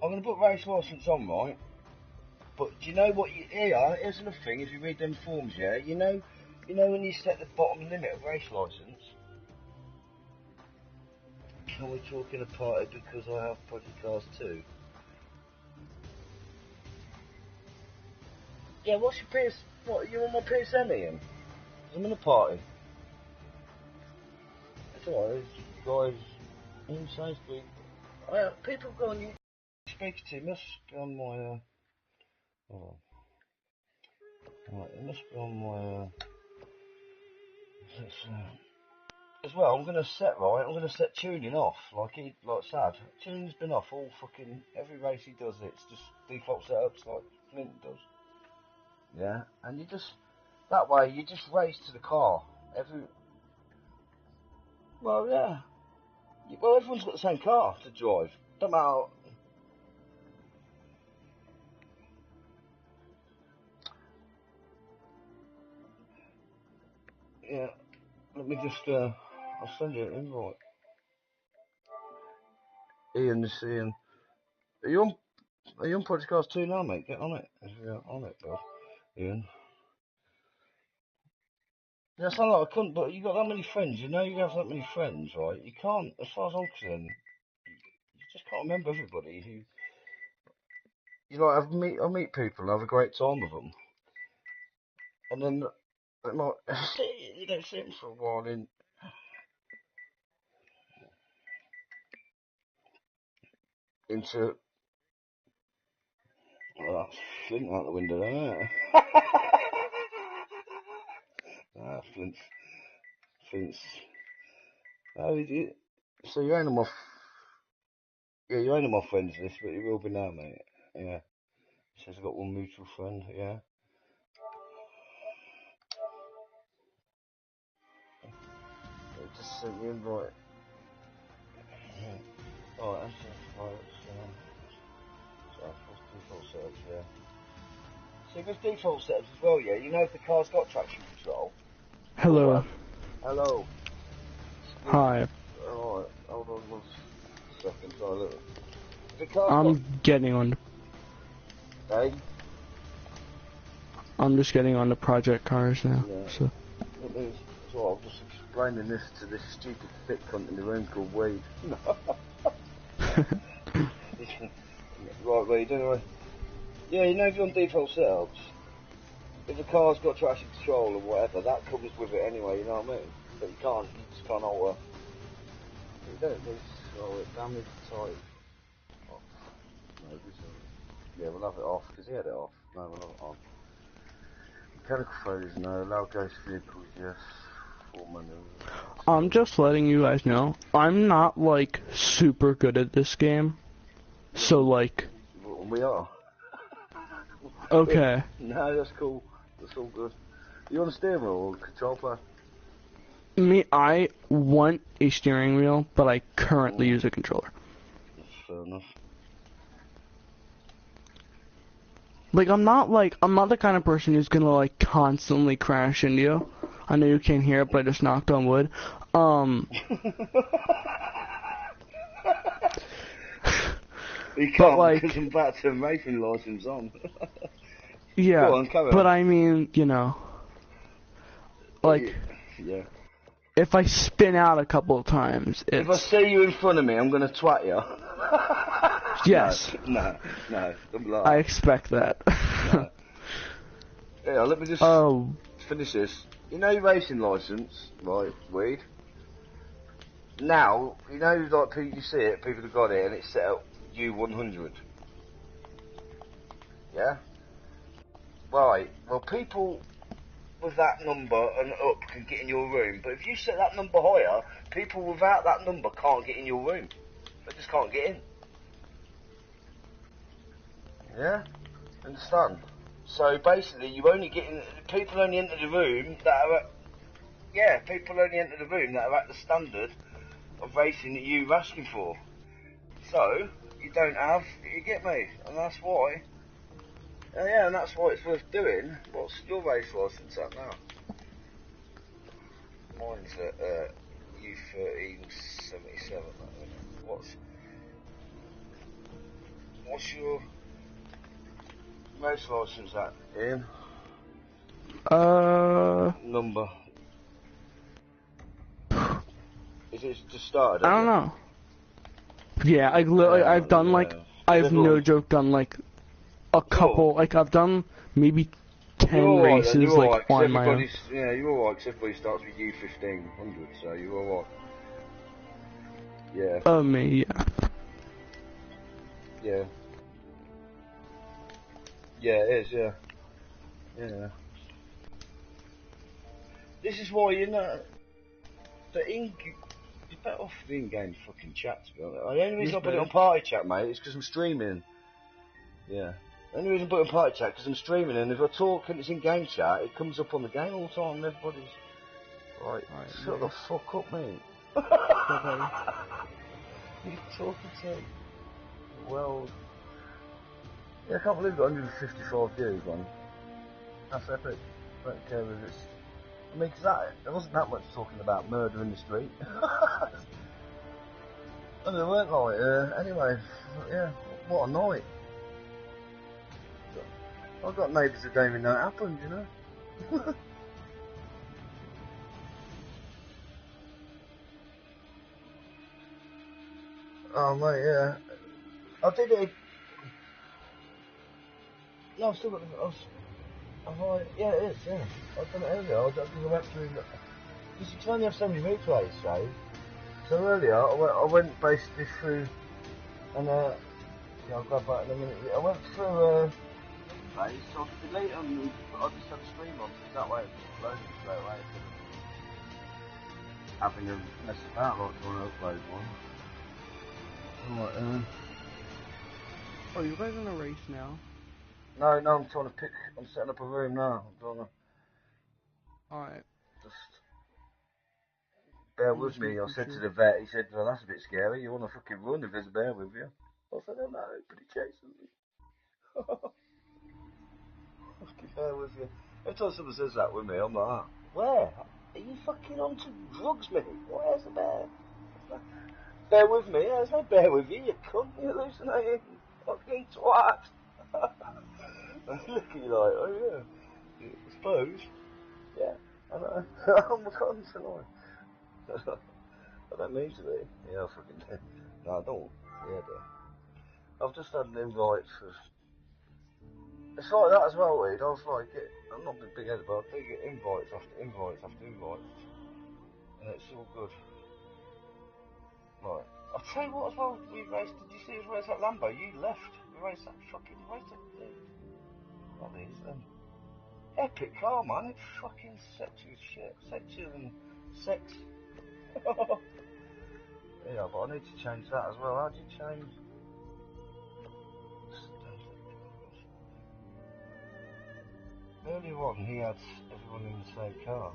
I'm gonna put race license on, right? But do you know what? Here's another thing. If you read them forms, yeah, when you set the bottom limit of race license. Can we talk in a party because I have project cars too? Yeah, what's your PS? What, you on my PSN, Ian? 'Cause I'm in a party. It's alright, guys. In Sainsbury. People go on you speak to must be on my. Oh, right, it must be on my. As well, I'm gonna set tuning off. Like Sad. Tuning's been off all fucking every race he does. It's just default setups like Flint does. Yeah, and that way you just race to the car. Well, yeah. Well, everyone's got the same car to drive. Don't matter. Yeah. Let me just. I'll send you an invite. Ian, this Ian. Are you on Project Cars 2 now, mate? Get on it. Yeah, on it, bro. Ian. Yeah, it's not like I couldn't, but you got that many friends. You know you have that many friends, right? You can't, as far as I'm concerned, you just can't remember everybody. You like, I meet people and have a great time with them, and then like, you don't see them for a while. Into well, that's Flint out the window there. Ah, Flint's. Oh, so you ain't on my. Yeah, you ain't on my friends list, but you will be now, mate. Yeah. Says I've got one mutual friend. Yeah. Just sent me invite. Yeah. Oh, that's just right. So default settings, yeah. See, with default settings as well, yeah. You know if the car's got traction control. Hello. Hello. Hi. Alright, hold on 1 second. So look. The car's I'm getting on. Hey? I'm just getting on the project cars now. Yeah. So. So I'm just explaining this to this stupid thick cunt in the room called Wade. Right, what are you doing, right? Yeah, you know if you're on default setups, if the car's got traction control or whatever, that comes with it anyway, you know what I mean? But you just can't alter. You don't need damage type. Off. No, yeah, we'll have it off, because he had it off. No, we'll have it on. Mechanical failures, no. Allow ghost vehicles, yes. Full manual. I'm just letting you guys know, I'm not, like, super good at this game. So, like... We are. Okay. No, that's cool. That's all good. You on a steering wheel or control pad? I want a steering wheel, but I currently use a controller. Fair enough. Like, I'm not the kind of person who's gonna, like, constantly crash into you. I know you can't hear it, but I just knocked on wood. You but, can't, like, because I'm about to have racing license on. yeah, Go on, carry but on. I mean, you know, like, yeah. if I spin out a couple of times, it's... If I see you in front of me, I'm going to twat you. Yes. No, don't lie. I expect that. No. Yeah, let me just finish this. You know your racing licence, right, Weed? Now, you know, like, you see it, people have got it, and it's set up U100. Yeah? Right, well, people with that number and up can get in your room, but if you set that number higher, people without that number can't get in your room. They just can't get in. Yeah? Understand? So basically, you only get in, people only enter the room that are at, yeah, people only enter the room that are at the standard of racing that you're asking for. So, you don't have, you get me? And that's why, yeah, and that's why it's worth doing. What's your race licence at now? Mine's at U1377. What's your race licence at, Ian? Number. Is it just started? I don't know. Yeah, I've done like, I've no joke done like a couple, like I've done maybe 10 races like on my own. Yeah, you're alright, because everybody starts with U1500, so you're alright. Yeah. Me, yeah. Yeah. Yeah, it is, yeah. Yeah. This is why, you know, you're better off the in-game fucking chat, to be honest. The only reason I put it on party chat, mate, is because I'm streaming. Yeah. The only reason I put it on party chat because I'm streaming, and if I talk and it's in-game chat, it comes up on the game all the time, and everybody's... Right, shut the fuck up, mate. You're talking to the world. Yeah, I can't believe it, 154 views, man. That's epic. Don't care if it's... I mean, cause there wasn't that much talking about murder in the street. And there weren't like, anyway, yeah, what a night. I've got neighbours who don't even know it happened, you know. Oh mate, yeah. I did it. No, I've still got the... yeah, it is, yeah. I've done it earlier. I went through... Because you can only have so many replays saved. So earlier, I went basically through... And, yeah, I'll grab that in a minute. I went through, replays, so I could delete them and I just had a stream on. That way it just loaded straight away. Having to mess about like trying to upload one. Right, Oh, you guys in a race now? No, I'm trying to pick... I'm setting up a room now. I'm trying to... Alright. Just... Bear with me, I said to the vet, he said, well that's a bit scary, you want to fucking run if there's a bear with you. I said, oh no, but he chases me. Fucking bear with you. Every time someone says that with me, I'm like, where? Are you fucking onto drugs, mate? Where's the bear? Bear with me? There's no bear with you, you cunt, you're hallucinating. Fucking twat. I look at you like, oh yeah, I suppose. Yeah, I know. I'm a cunt tonight. I don't mean to be. Yeah, I fucking do. No, I don't. Yeah, but I've just had an invite for... It's like that as well, Reed. I was like, I'm not a big headed, but I do get invites after invites after invites. And it's all good. Right. I'll tell you what as well, we raced, did you see us race that Lambo? You left. We raced that fucking race that thing. Not these then. Epic car, man. It's fucking sexy as shit. Sexier than sex. Yeah, but I need to change that as well. How do you change? Earlier on, he had everyone in the same car.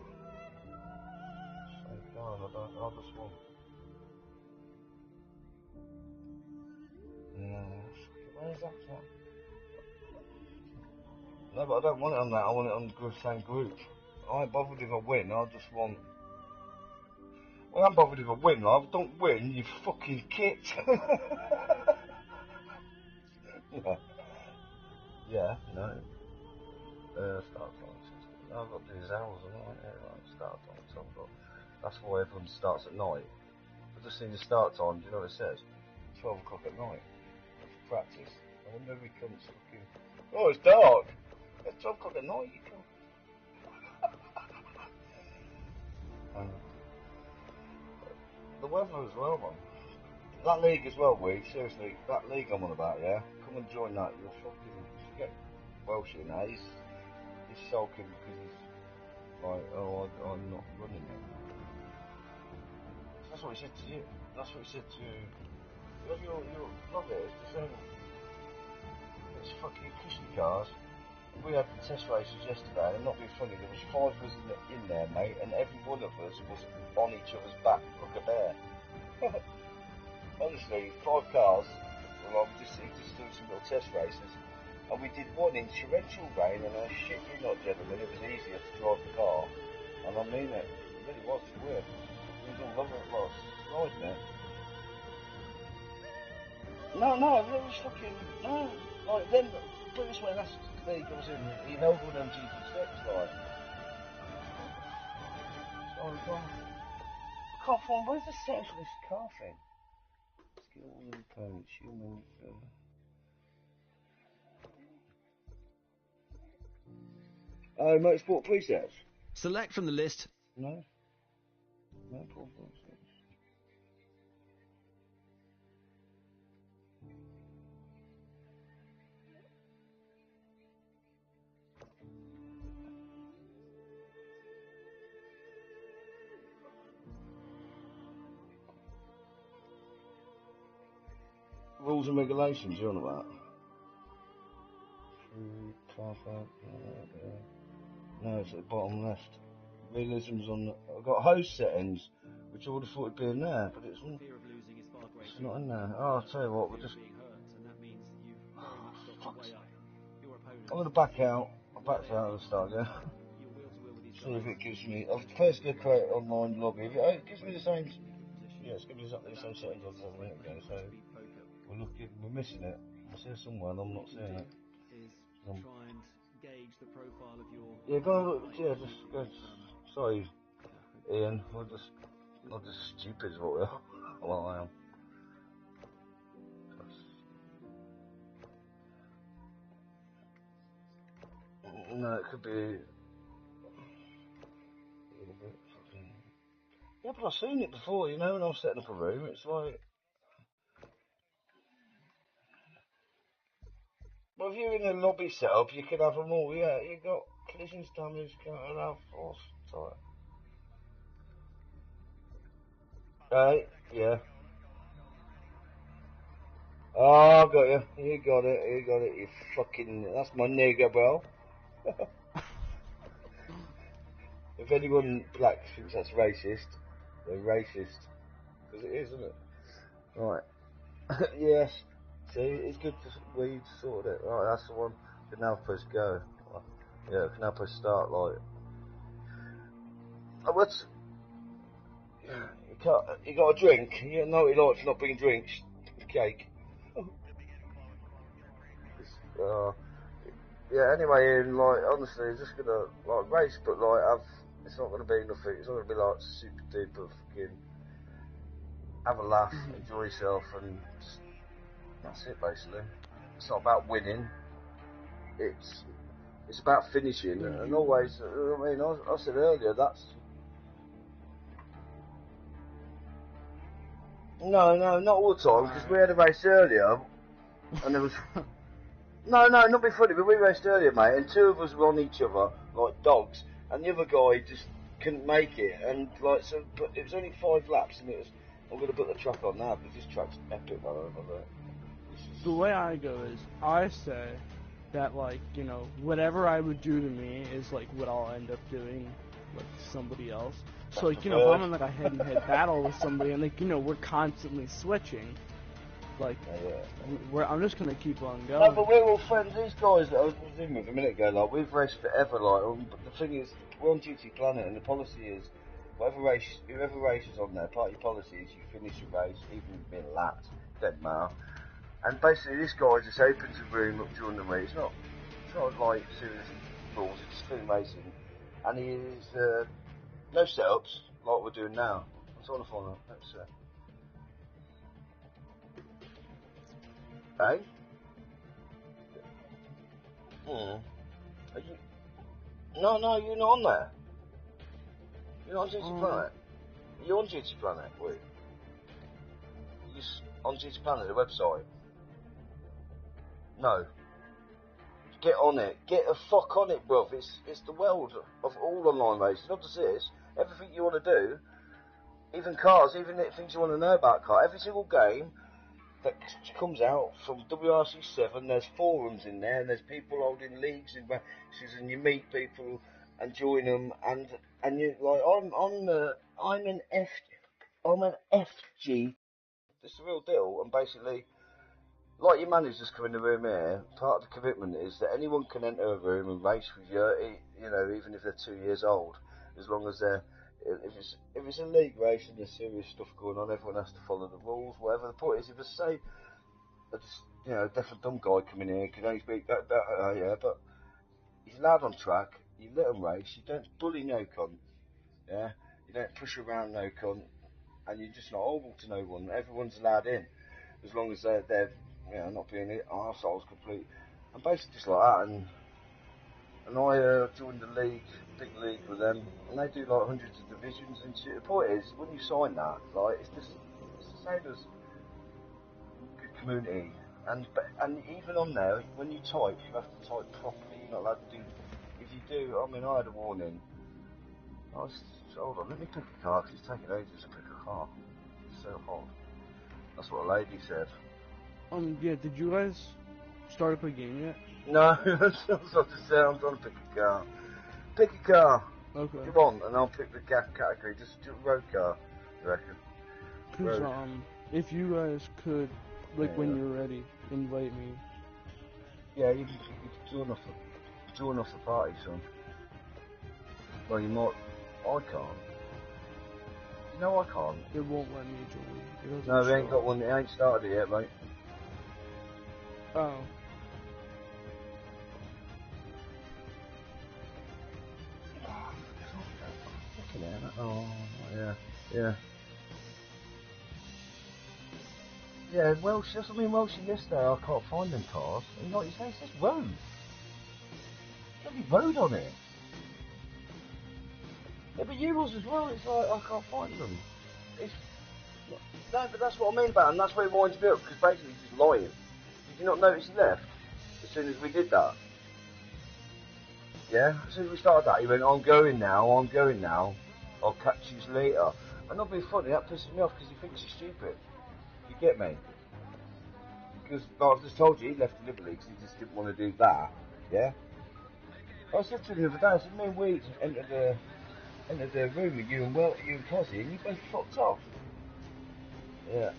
Same car, and I just want... Yeah, where's that from? No, but I don't want it on that. I want it on the same group. I ain't bothered if I win. I just want... Well, I'm bothered if I win, love. Don't win, you fucking kit. Yeah, no. Start time. No, I've got to do his hours, haven't I? Yeah, right, start time. So I've got... That's why everyone starts at night. I've just seen the start time. Do you know what it says? 12 o'clock at night. That's practice. I wonder if he comes fucking... Oh, it's dark. It's 12 o'clock at night, you come. The weather as well, man. That league as well, Weed. Seriously, that league I'm on about, yeah? Come and join that. You'll fucking forget Welsh in that. He's sulking because he's like, oh, I'm not running it. That's what he said to you. That's what he said to you. You'll love it. It's the same. It's fucking cushy cars. We had the test races yesterday, and not being funny, there was 5 of us in there, mate, and every one of us was on each other's back like a bear. Honestly, 5 cars, well, we just doing some little test races, and we did one in torrential rain, and I shit you not, gentlemen, it was easier to drive the car, and I mean it really was, it's weird. We was all loving it, was riding it. No, it was fucking, no, like then, put it this way, that's there he goes in, he knows all them GP6, like. Oh god. I can't find, where's the settings for this car thing? Skill components, human, Oh, motorsport presets? Select from the list. No. No presets. Rules and regulations, you're on about? No, it's at the bottom left. Realism's on the... I've got host settings, which I would have thought would be in there, but it's on... It's not in there. Oh, I'll tell you what, we'll just... I'm going to back out. I'll back out of the start again. See if it gives me... I'll first go create online login. If it gives me the same... Yeah, it's going to be exactly the same settings as a minute ago, so... We're missing it. I see it somewhere and I'm not seeing it. Yeah, go and look. Yeah, just go... Sorry, Ian. We're just... Not just stupid as what we are. Well, I am. No, it could be a little bit fucking... Yeah, but I've seen it before, you know, when I'm setting up a room, it's like... Well, if you're in a lobby setup, you can have them all, yeah, you got collisions, damage, counter, allow force, type. Right, yeah. Oh, I got you. You got it, you fucking... That's my nigger, bro. If anyone black thinks that's racist, they're racist. Because it is, isn't it? Right. Yes. See, it's good to we sorted it. Right, that's the one. We can now press go. Yeah, we can now press start, like... Oh, what's... You got a drink? You know what he likes not bringing drinks. Cake. Yeah, anyway, Ian, like, honestly, it's just gonna, like, race, but, like, it's not gonna be nothing, it's not gonna be, like, super duper fucking, have a laugh, enjoy yourself, and just, that's it, basically. It's not about winning, it's about finishing, and always, I mean, I said earlier, that's... No, not all the time, because we had a race earlier, and there was... No, not be funny, but we raced earlier, mate, and two of us were on each other, like dogs, and the other guy just couldn't make it, and like, so, but it was only 5 laps, and it was, I'm going to put the track on now, because this track's epic, I love it. The way I go is, I say that, like, you know, whatever I would do to me is, like, what I'll end up doing, like, to somebody else. So, like, you know, if I'm in, like, a head-to-head battle with somebody, and, like, you know, we're constantly switching, like, I'm just gonna keep on going. No, but we're all friends. These guys that I was in with a minute ago, like, we've raced forever, like, but the thing is, we're on GT Planet, and the policy is, whoever races on there, part of your policy is you finish your race, even if you've been lapped, doesn't matter. And basically, this guy just opens the room up during the race. It's not like serious rules, it's just free racing. And he is, no setups, like we're doing now. I'm trying to find out, let's see. Hey? Are you... No, you're not on there. You're not on GT Planet. You're on GT Planet, wait. You're on GT Planet, the website. No. Get on it. Get the fuck on it, bruv. It's the world of all online races, not just this. Everything you want to do, even cars, even things you want to know about cars, every single game that comes out from WRC7, there's forums in there, and there's people holding leagues in races, and you meet people and join them, and you like I'm an FG. It's the real deal, and basically, like your managers come in the room here, part of the commitment is that anyone can enter a room and race with you, you know, even if they're 2 years old, as long as they're. If it's a league race and there's serious stuff going on, everyone has to follow the rules. Whatever the point is, if it's say, you know, a deaf and dumb guy coming in can only speak that, yeah, but he's allowed on track. You let him race. You don't bully no cunt. Yeah, you don't push around no cunt, and you're just not horrible to no one. Everyone's allowed in, as long as they're you know, not being arseholes complete, and basically just like that. And I joined the league, big league with them, and they do like hundreds of divisions and shit. The point is, when you sign that, like, it's the same as good community. And even on there, when you type, you have to type properly. You're not allowed to do. If you do, I mean, I had a warning. Hold on, let me pick a car, because it's taking ages to pick a car. It's so hot. That's what a lady said. Yeah, did you guys start up a game yet? No, that's what to say. I'm trying to pick a car. Pick a car. Okay. Come on, and I'll pick the category. Just a road car, you reckon? Cause, if you guys could, like when you're ready, invite me. Yeah, you can join off the party, son. Well, you might. I can't. You know I can't. It won't let me join. It doesn't No, we ain't show got up. one. It ain't started it yet, mate. Oh. Oh, yeah, yeah. Yeah, Welsh, that's what I mean, Welsh yesterday, I can't find them cars. And like you say, it says road. Bloody road on it. Yeah, but yours as well, it's like, I can't find them. It's, no, but that's what I mean about it, and that's where it winds me up, because basically he's just lying. Did you not notice he left? As soon as we did that. Yeah, as soon as we started that, he went, I'm going now, I'll catch you later. And not being funny, that pisses me off, because he thinks you're stupid. You get me? Because like I've just told you, he left deliberately because he just didn't want to do that. Yeah. I said to him the other day, I said, me and Weed entered the room with you and Cozzy, and you both fucked off. Yeah.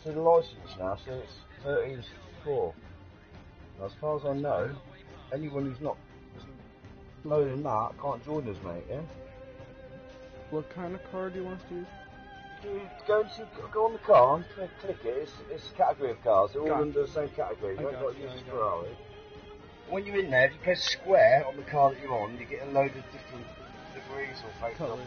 So the licence now says 1364. Now, as far as I know, anyone who's not loading that can't join us, mate. Yeah. What kind of car do you want us to use? You go on the car and click it. It's a category of cars. They're all Gotcha. under the same category. You haven't got to use I got Ferrari. When you're in there, if you press square on the car that you're on, you get a load of different degrees or paint colors.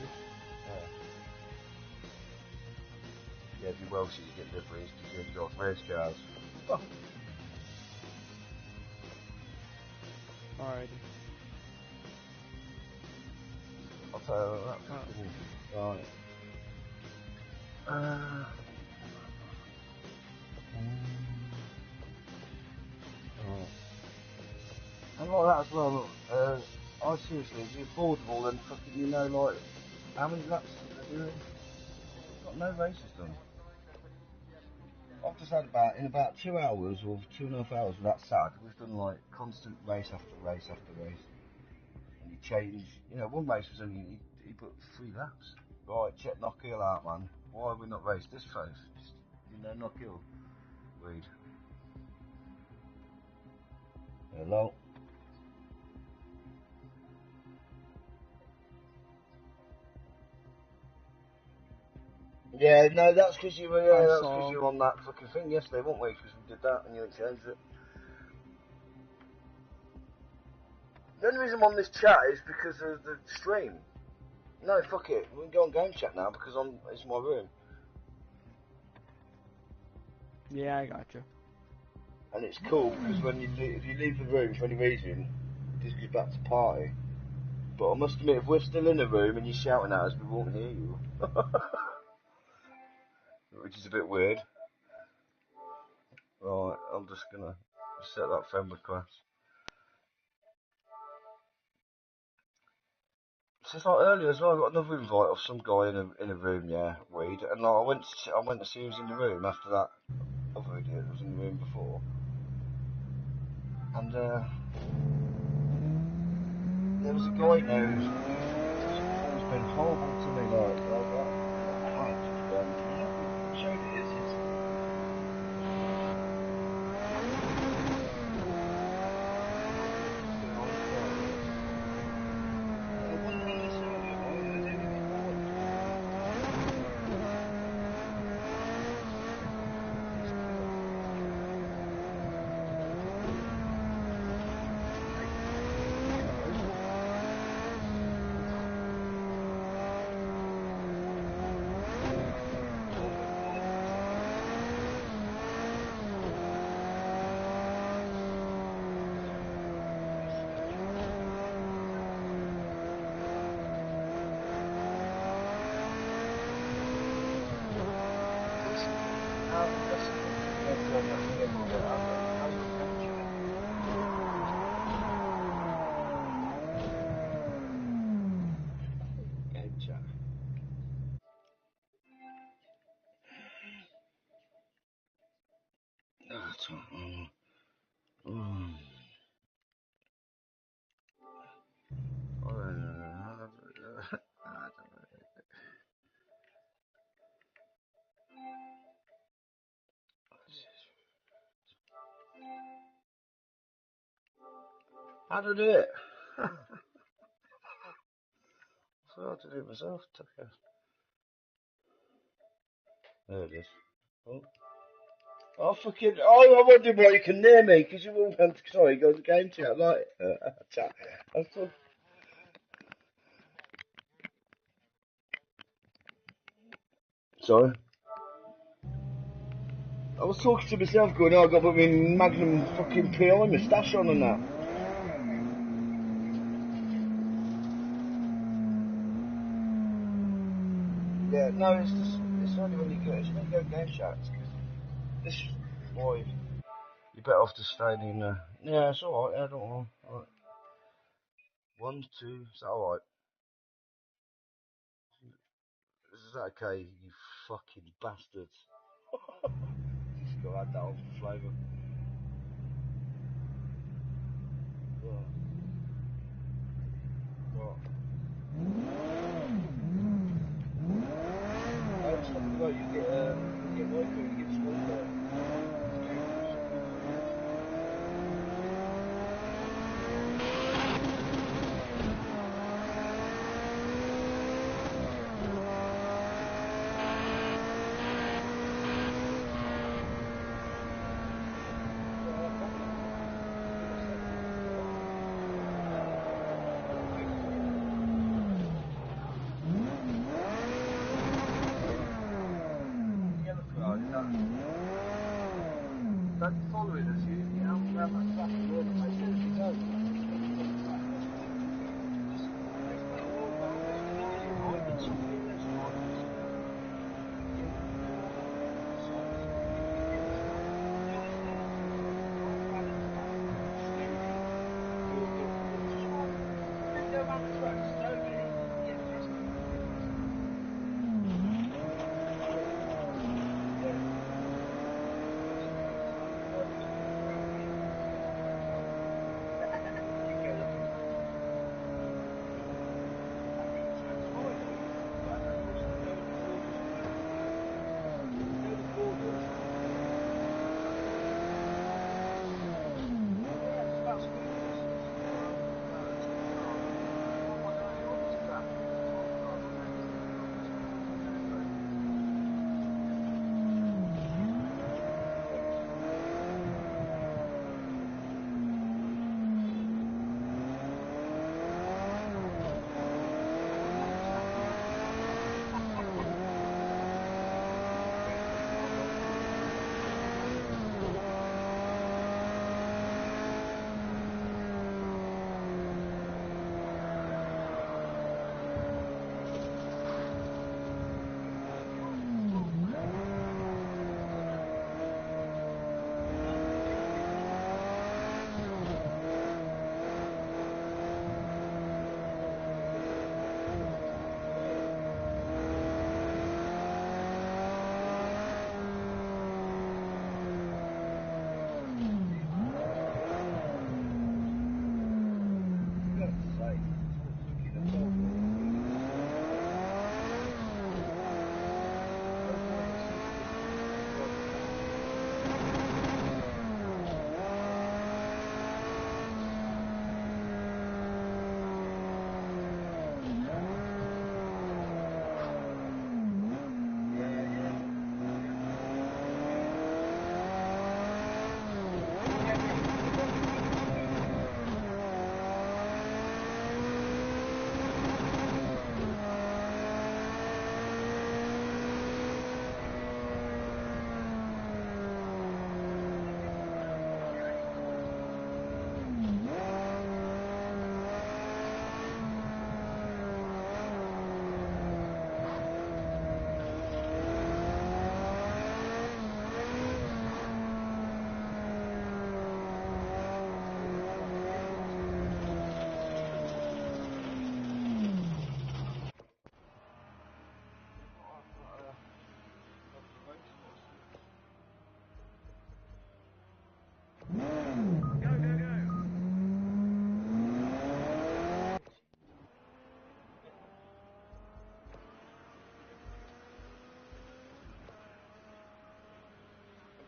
Yeah, if you're Welsh, you get liveries because you've got race cars. Oh. Alrighty. I'll tell you that. Right. And like that as well, I seriously, if you're affordable and fucking, you know, like, how many laps are they doing? Got no races done. I've just had in about 2 hours or 2.5 hours with that SAD, we've done like constant race after race after race. And you change, you know, one race was only, he put 3 laps. Right, check Knockhill out, man. Why have we not raced this race? Just, you know, Knockhill. Weed. Hello? Yeah, no, that's because you were, that's because you were on that fucking thing yesterday, weren't we? Because we did that and you exchanged it. The only reason I'm on this chat is because of the stream. No, fuck it. We can go on game chat now because it's my room. Yeah, I gotcha. And it's cool because if you leave the room for any reason, it just goes back to party. But I must admit, if we're still in the room and you're shouting at us, we won't hear you. Which is a bit weird. Right, I'm just gonna set that friend request. So it's like earlier as well, I got another invite of some guy in a room, yeah, Weed, and like I went to see who was in the room after that other idiot that was in the room before. And there was a guy there who's been horrible to me, like showed it is his. How to do it? So I had to do it myself. Okay. There it is. Oh. Oh, fucking. Oh, I wondered why you can hear me, because you all went. Sorry, go to the game chat. Like, chat. I'm so. Sorry. I was talking to myself, going, oh, I got to put my Magnum fucking PI moustache on and that. Yeah, no, it's just, it's only when you go, game chats, because this boy, you're better off just staying in there. Yeah, it's alright, I don't know. Right. 1, 2, is that alright? Is that okay, you fucking bastards? Just gotta add that on for flavour. Right. Right. It's something like you get Wi-Fi, you get small there. Don't follow it as you know, around that track and road, as soon as you go.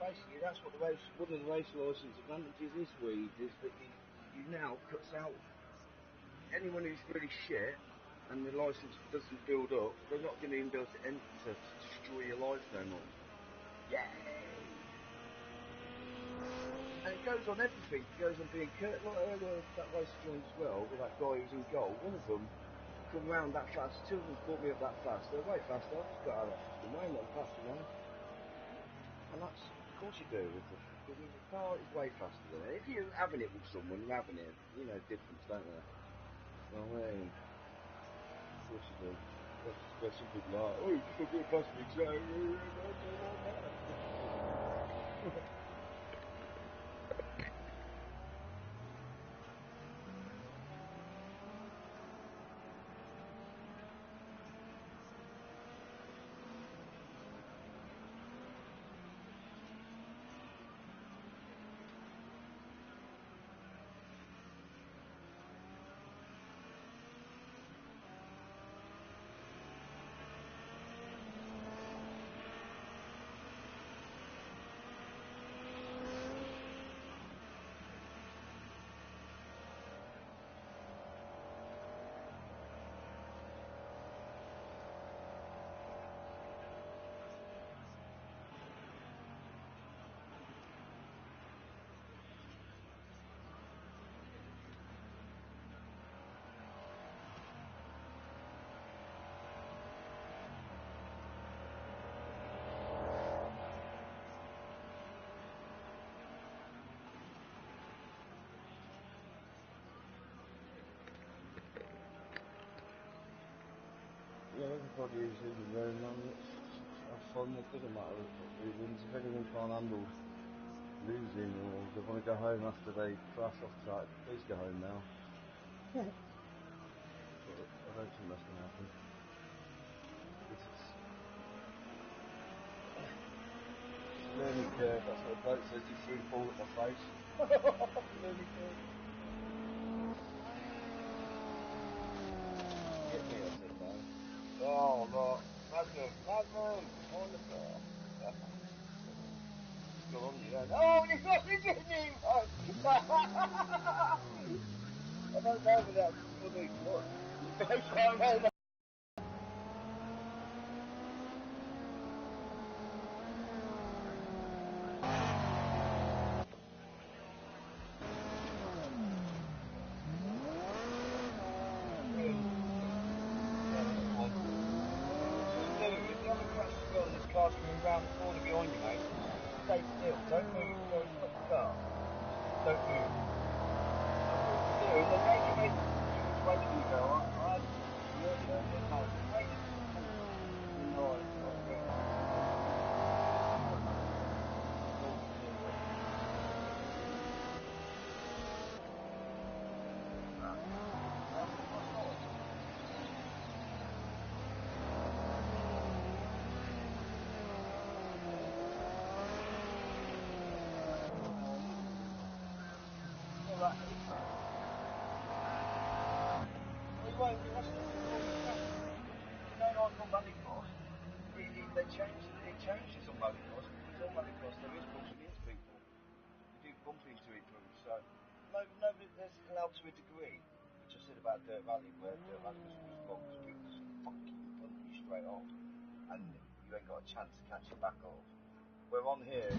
Basically, that's what one of the race license advantages is, Weed, is that now cuts out anyone who's really shit and the licence doesn't build up. They're not going to even be able to enter to destroy your life no more. Yay! And it goes on everything. It goes on being like earlier that race joined as well with that guy who's in goal. One of them come round that fast. Two of them brought me up that fast. They're way faster. I've just got out of the way, not faster now. And that's, of course you do. With the car is way faster than it. If you're having it with someone, you're having it. You know difference, don't you? Well, I mean, of course you do. There's some people like, oh, you just don't get past me, so yeah, everybody is in the room, and it's have fun. It doesn't matter who wins. If anyone can't handle losing or they want to go home after they crash off track, please go home now. But I don't think that's going to happen. It's learning curve, that's what the bloke says. He threw the ball at my face. Learning curve. Get me, I said no. Oh, look. Magnum, on the floor. Go on, you know. Oh, he's not getting him! I don't know if that's funny. What? I know. Car's coming round the corner behind you, mate. Stay still. Don't move. Don't stop the car. Don't move. Don't move. And then make it make which way can you go? I no. Make it. Right. They changed it on motocross. It's on motocross. There is bumping into people. You do bump into each other. So nobody there's allowed to a degree. Which I said about Dirt Rally, where Dirt Rally was wrong because people just fucking punt you straight off, and you ain't got a chance to catch your back off. We're on here.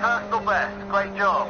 Personal best. Great job.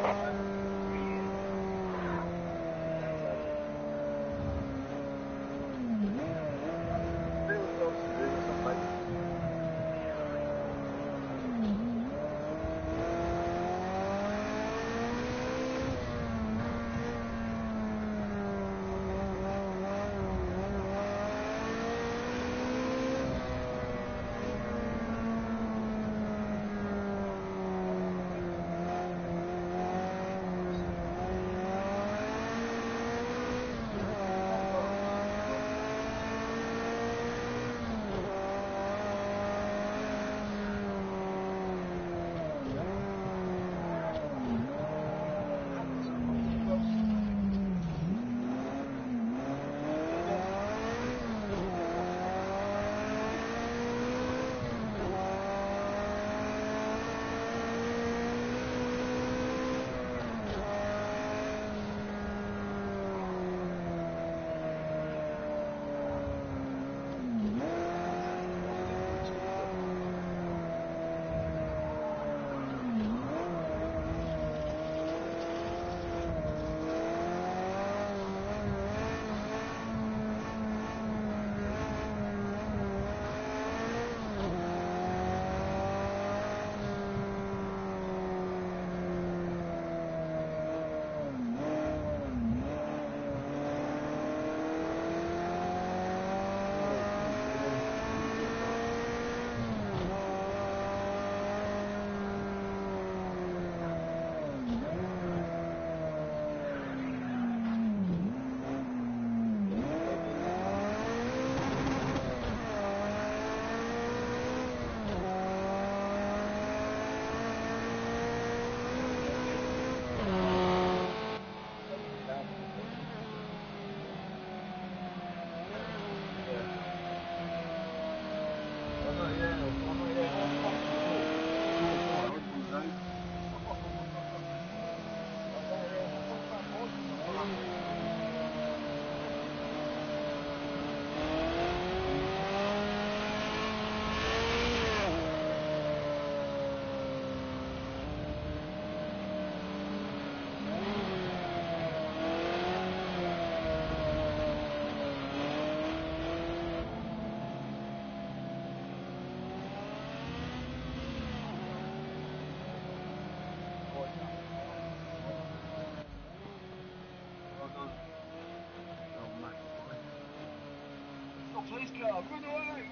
Police car, run away!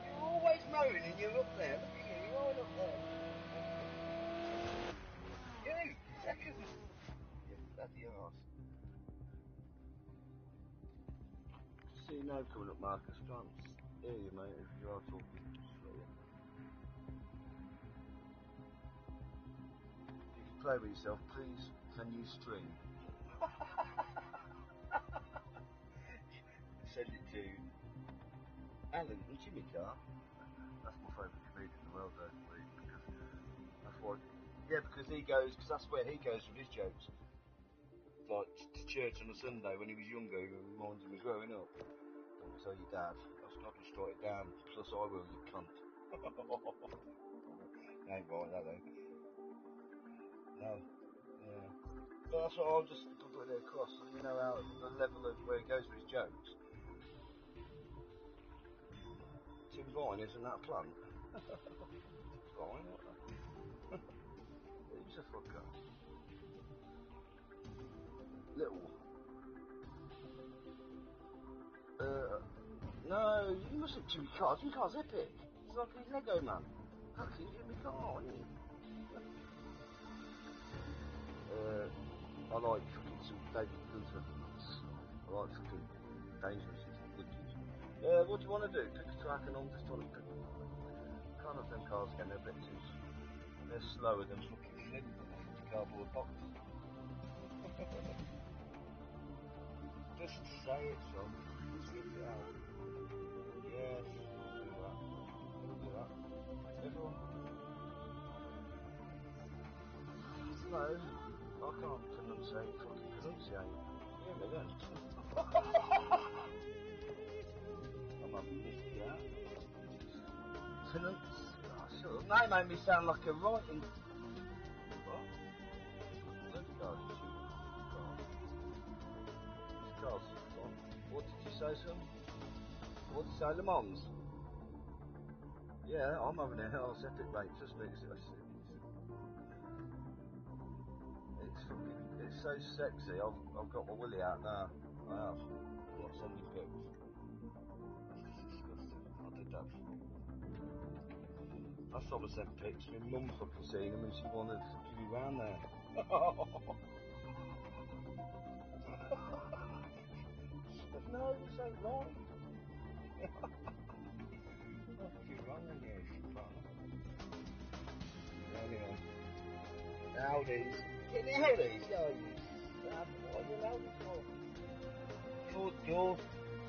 You're always moaning and you're up there. Look at you, you're all up there. You, second. You bloody arse. See no coming up, Marcus. Can't hear you, mate, if you are talking slowly. If you play with yourself, please, can you string? Send it to Alan and Jimmy Carr. That's my favourite comedian in the world, though. Because that's what. Yeah, because he goes. Because that's where he goes with his jokes. Like to church on a Sunday when he was younger. He reminds him of growing up. Don't tell your dad. I'll just write it down. Plus I will, you cunt. Ain't right, that though. No. Yeah. But that's what I'll just put it across, so you know how the level of where he goes with his jokes. Tim Vine, isn't that a plant? Vine, what the? He's a fucker. Little. No, you mustn't Jimmy Carr. Jimmy Carr's epic. He's like his Lego man. Fucking Jimmy Carr, isn't he? I like fucking some David Gunther. I like fucking Dangerous and Budgies. What do you want to do? Pick a track and all, just want to pick. Can't have them cars again, they're a bit too. They're slower than fucking flipping empty cardboard boxes. Just say it, son. Just rip it out. Yes, we'll do that. We'll do that. Everyone. No, I can't pronunciate fucking pronunciate. Hear me then. continents. Oh, they made me sound like a writing. What? Bloody cars. Cars. What did you say, son? What did you say, Le Mans? Yeah, I'm having a hell's epic, mate. Just me. It's fucking. It's so sexy. I've got my willy out now. I have. Got so many pics. It's disgusting. I did that before. I saw my sent pics. My mum fucking seen them and she wanted to give me round there. No, this ain't right. Fucking wrong on you, anyway. Audis. Get the Audis, yeah. What are the Audis for? Your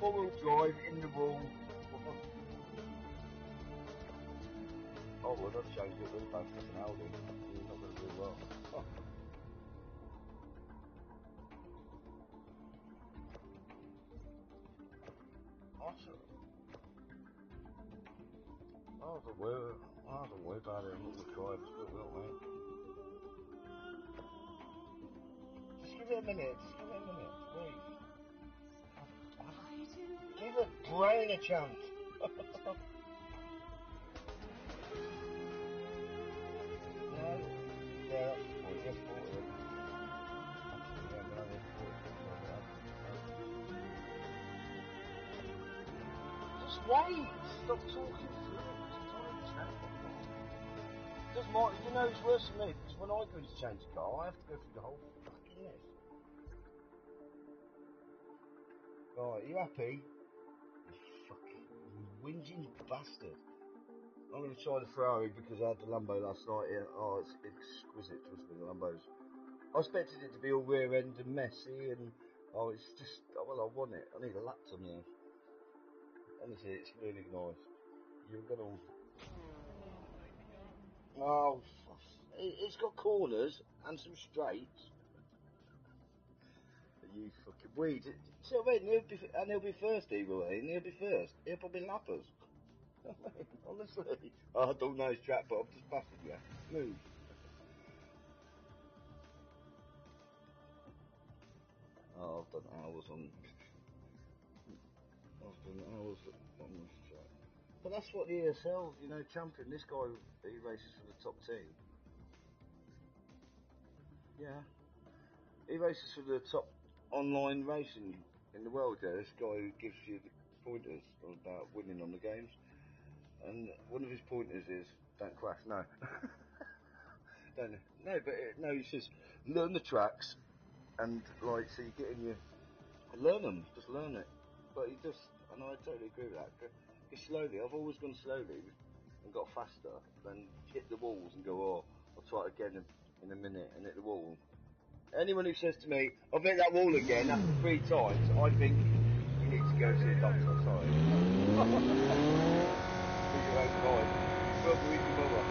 four-wheel drive in the wall. Oh, well, that's changed it really bad for an Audi. You're not going to do well. Awesome. Oh, don't worry about it. I'm not going to try it. It's good, won't we? Just give it a minute. Please. Give the brain a chance. No. Yeah, that's the point. Yes, 40. Yeah, no, that's 40. Just wait. Stop talking through it. Doesn't matter. You know it's worse than me because when I go to change a car, I have to go through the whole fucking list. Right, you happy? You fucking whinging bastard. I'm going to try the Ferrari because I had the Lambo last night. Oh, it's exquisite, trust me, the Lambos. I expected it to be all rear end and messy and, oh, it's just, well, I want it. I need a laptop now. Honestly, it's really nice. You're going to... Oh, it's got corners and some straights. You fucking weed. So wait, he'll be first, will he? And he'll be first. He'll probably lap us. Honestly. Oh, I don't know his track, but I'm just passing you. Move. Oh, I've done hours on this track. But that's what the ESL, you know, champion. This guy, he races for the top team. Yeah. He races for the top online racing in the world, yeah. This guy who gives you the pointers about winning on the games. And one of his pointers is, don't crash, no. He says, learn the tracks, and like, so you get in your, learn them, just learn it. But he just, and I totally agree with that, because slowly, I've always gone slowly, and got faster, then hit the walls and go, oh, I'll try it again in a minute, and hit the wall. Anyone who says to me, I've hit that wall again after 3 times, I think you need to go see a doctor, sorry. Your own time. Brother, with your mother.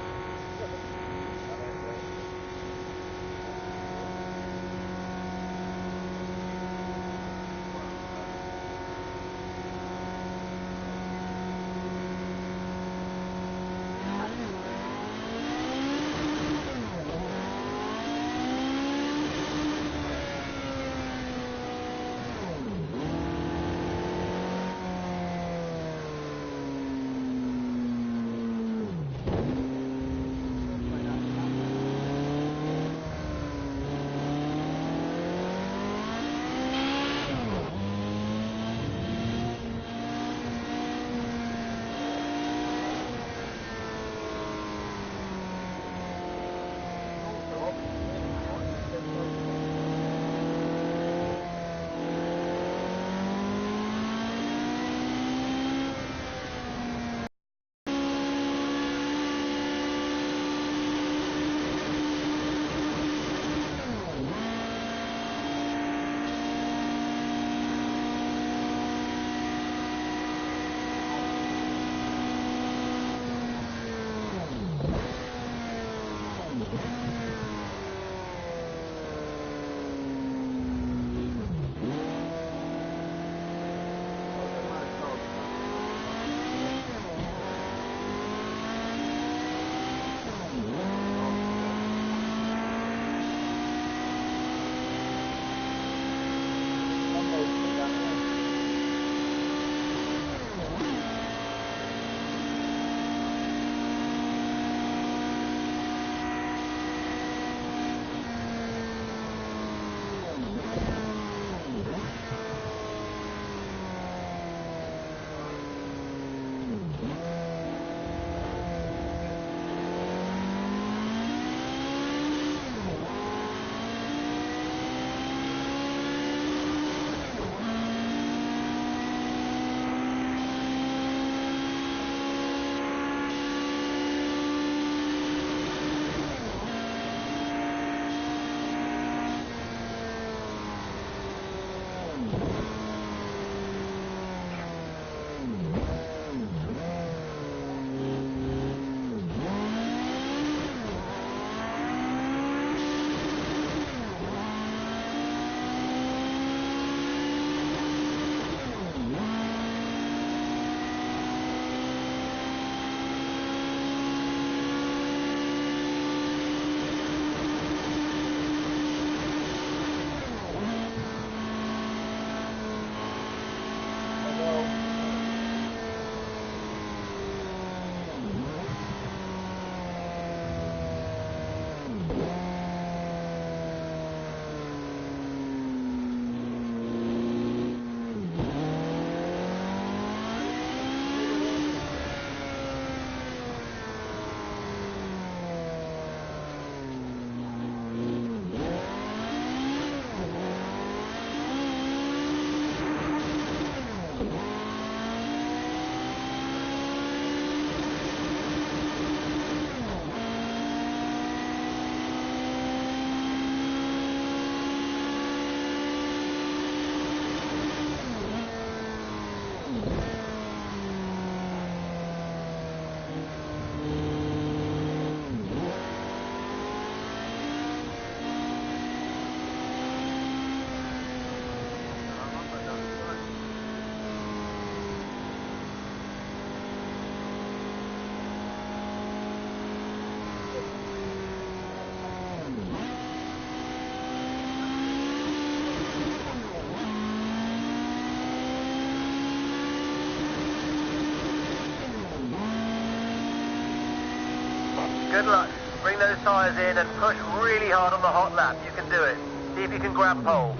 Good luck. Bring those tyres in and push really hard on the hot lap. You can do it. See if you can grab pole.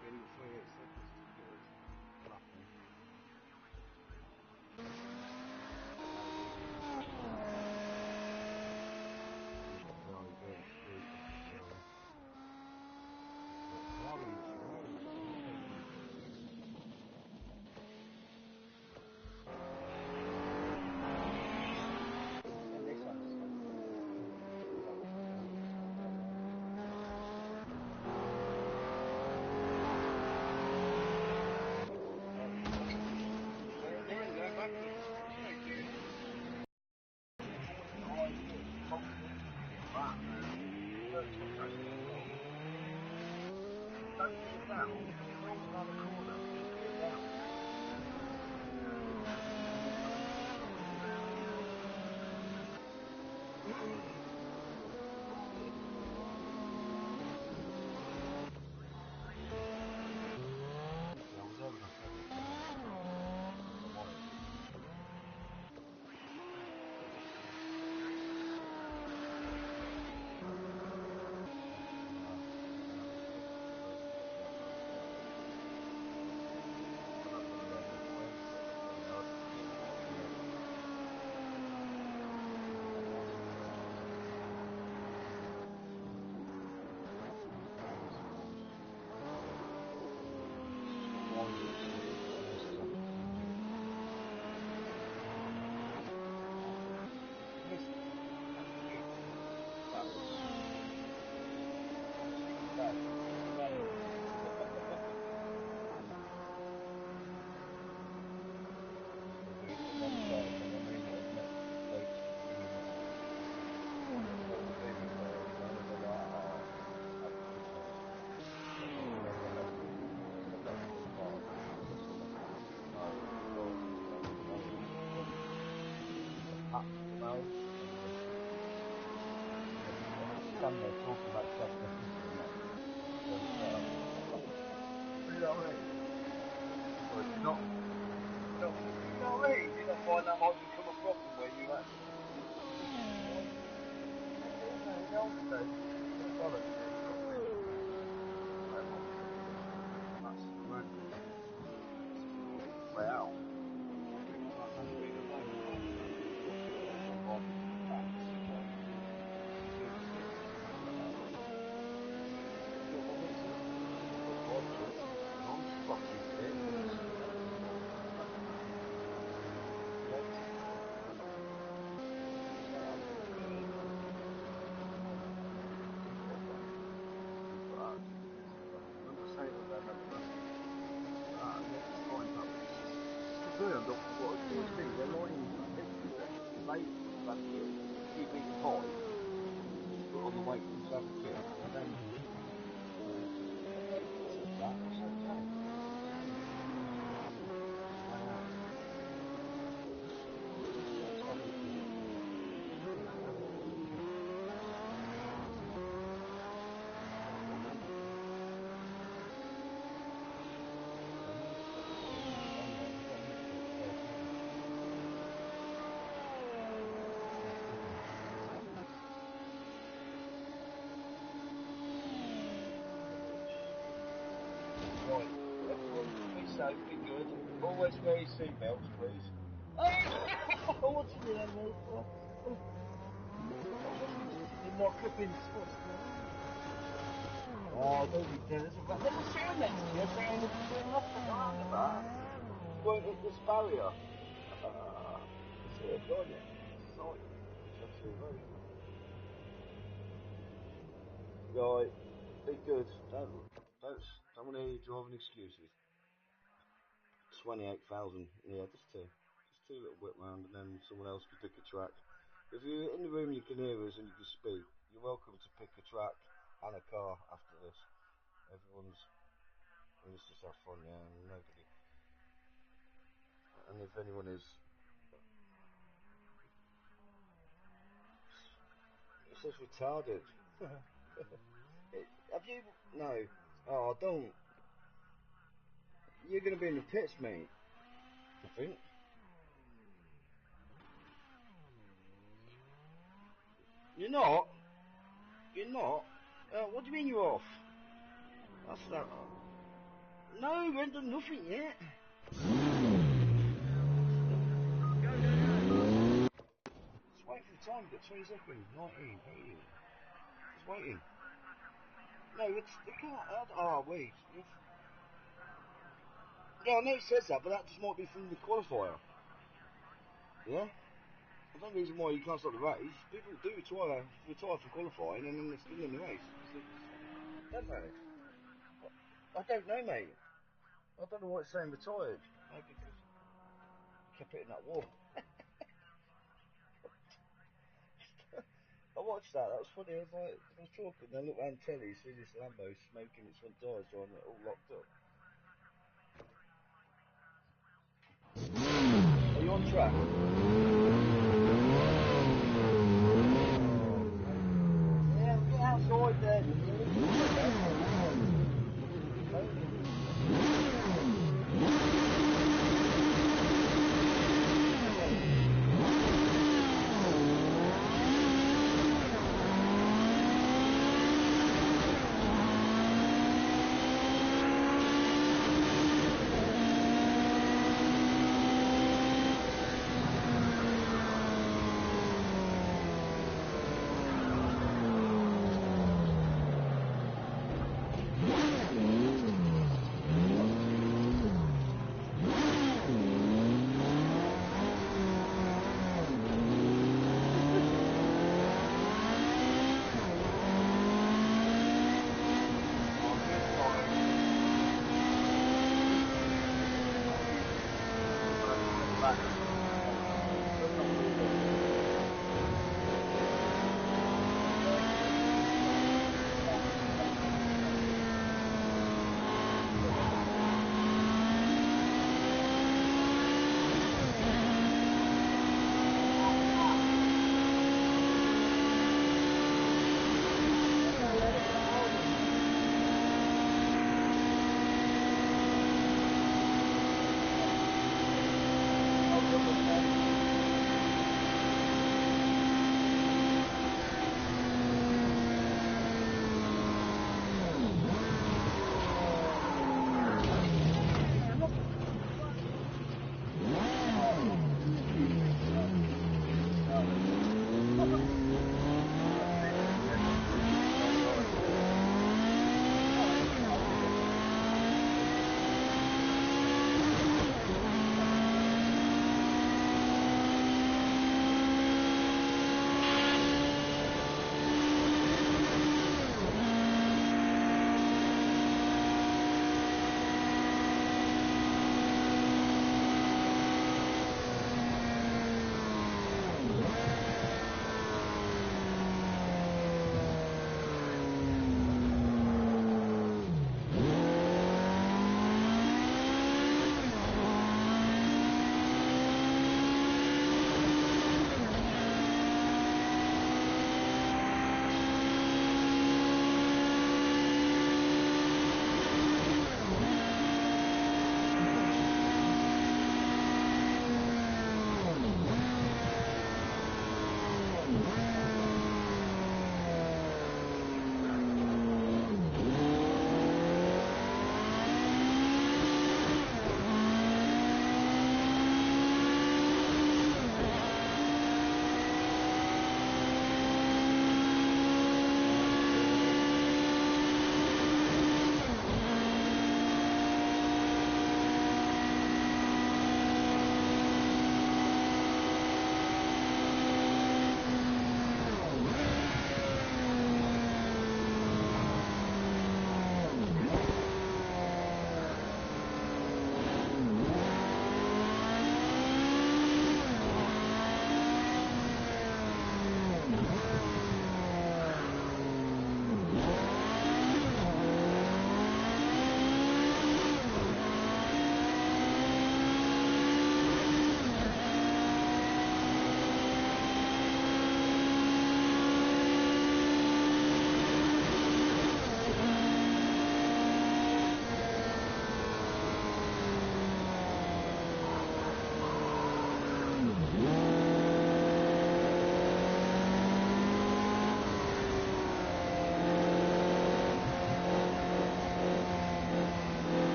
clapping, the 28 seconds is good. Clapping. Stand there talking about self-definition and that. You know what I mean? Well, it's not, you know what I mean? You don't find that hard to come across from where you at. In the old days, the bollocks there, you got really that's random. Way out. Confirmed off of what it was me, they're lying late about 2 meters high, put on the weight from South Africa, and then that was so tight. Right, everyone be safe, be good. Always wear your seatbelts, please. What's in there, mate? You're not clipping stuff. Oh, don't be dead. Let me stand next to you, saying if you're doing off the roundabout, you won't hit this barrier. See it, don't you? Sorry. That's all right. Right, be good. Don't want to hear you driving excuses. 28,000, yeah, just two little whip round, and then someone else can pick a track. If you're in the room and you can hear us and you can speak, you're welcome to pick a track and a car after this. Let's just have fun, yeah, and nobody. And if anyone is, it says retarded. Have you? No. Oh, don't. You're going to be in the pits, mate. I think. You're not? You're not? What do you mean you're off? That's that. No, we haven't done nothing yet. Just wait for the time, we've got 20 seconds, 19, 18. Just waiting. No, they can't add. Oh, wait. Yeah, I know it says that, but that just might be from the qualifier. Yeah? There's no reason why you can't start the race. People do retire for qualifying and then they're still in the race. Don't they? I don't know, mate. I don't know why it's saying retired. Maybe because I kept hitting that wall. I watched that was funny. I was talking, and I looked around telly, see this Lambo smoking its front doors, driving it all locked up. Are you on track? Yeah, get outside then.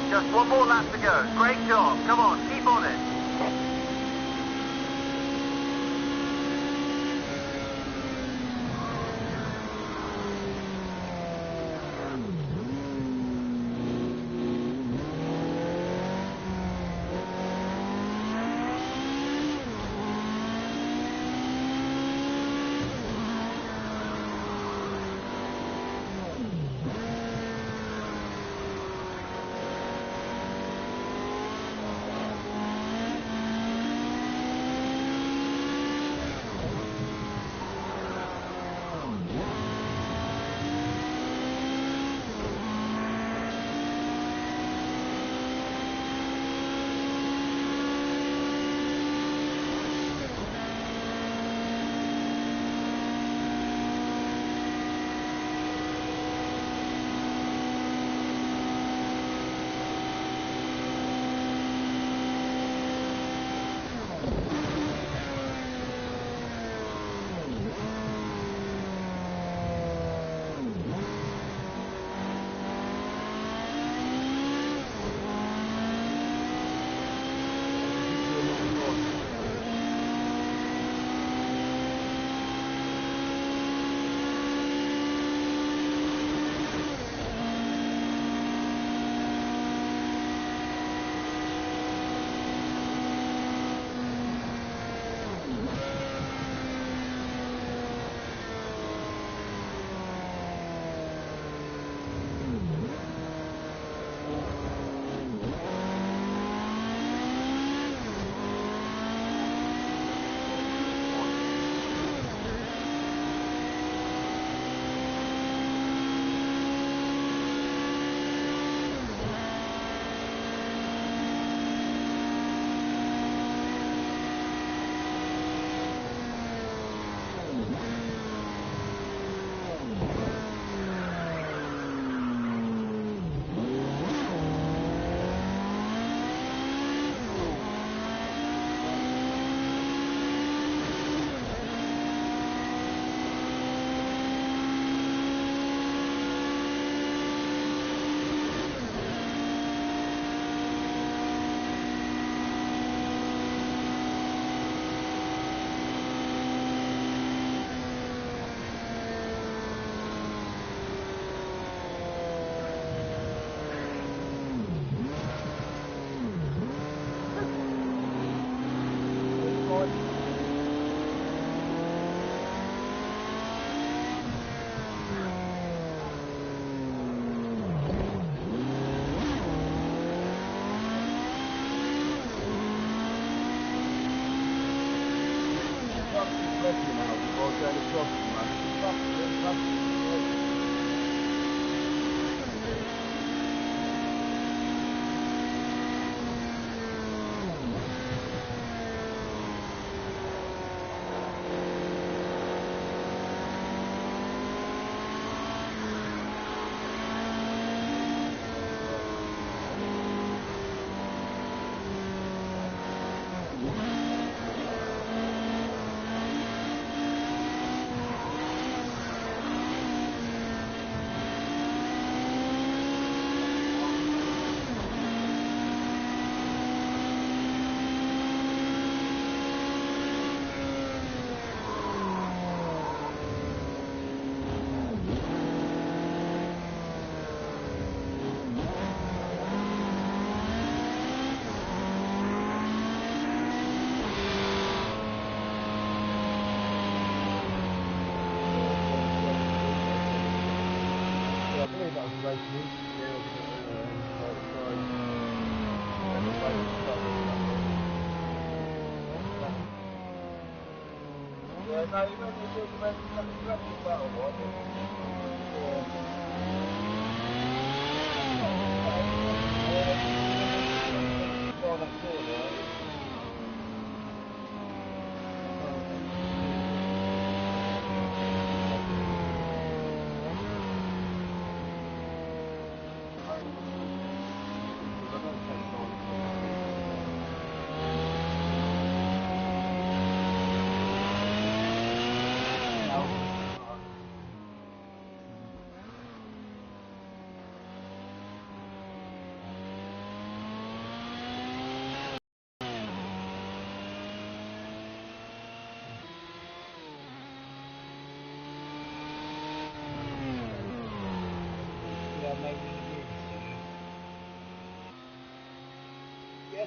Just one more lap to go. Great job. Come on, keep on it.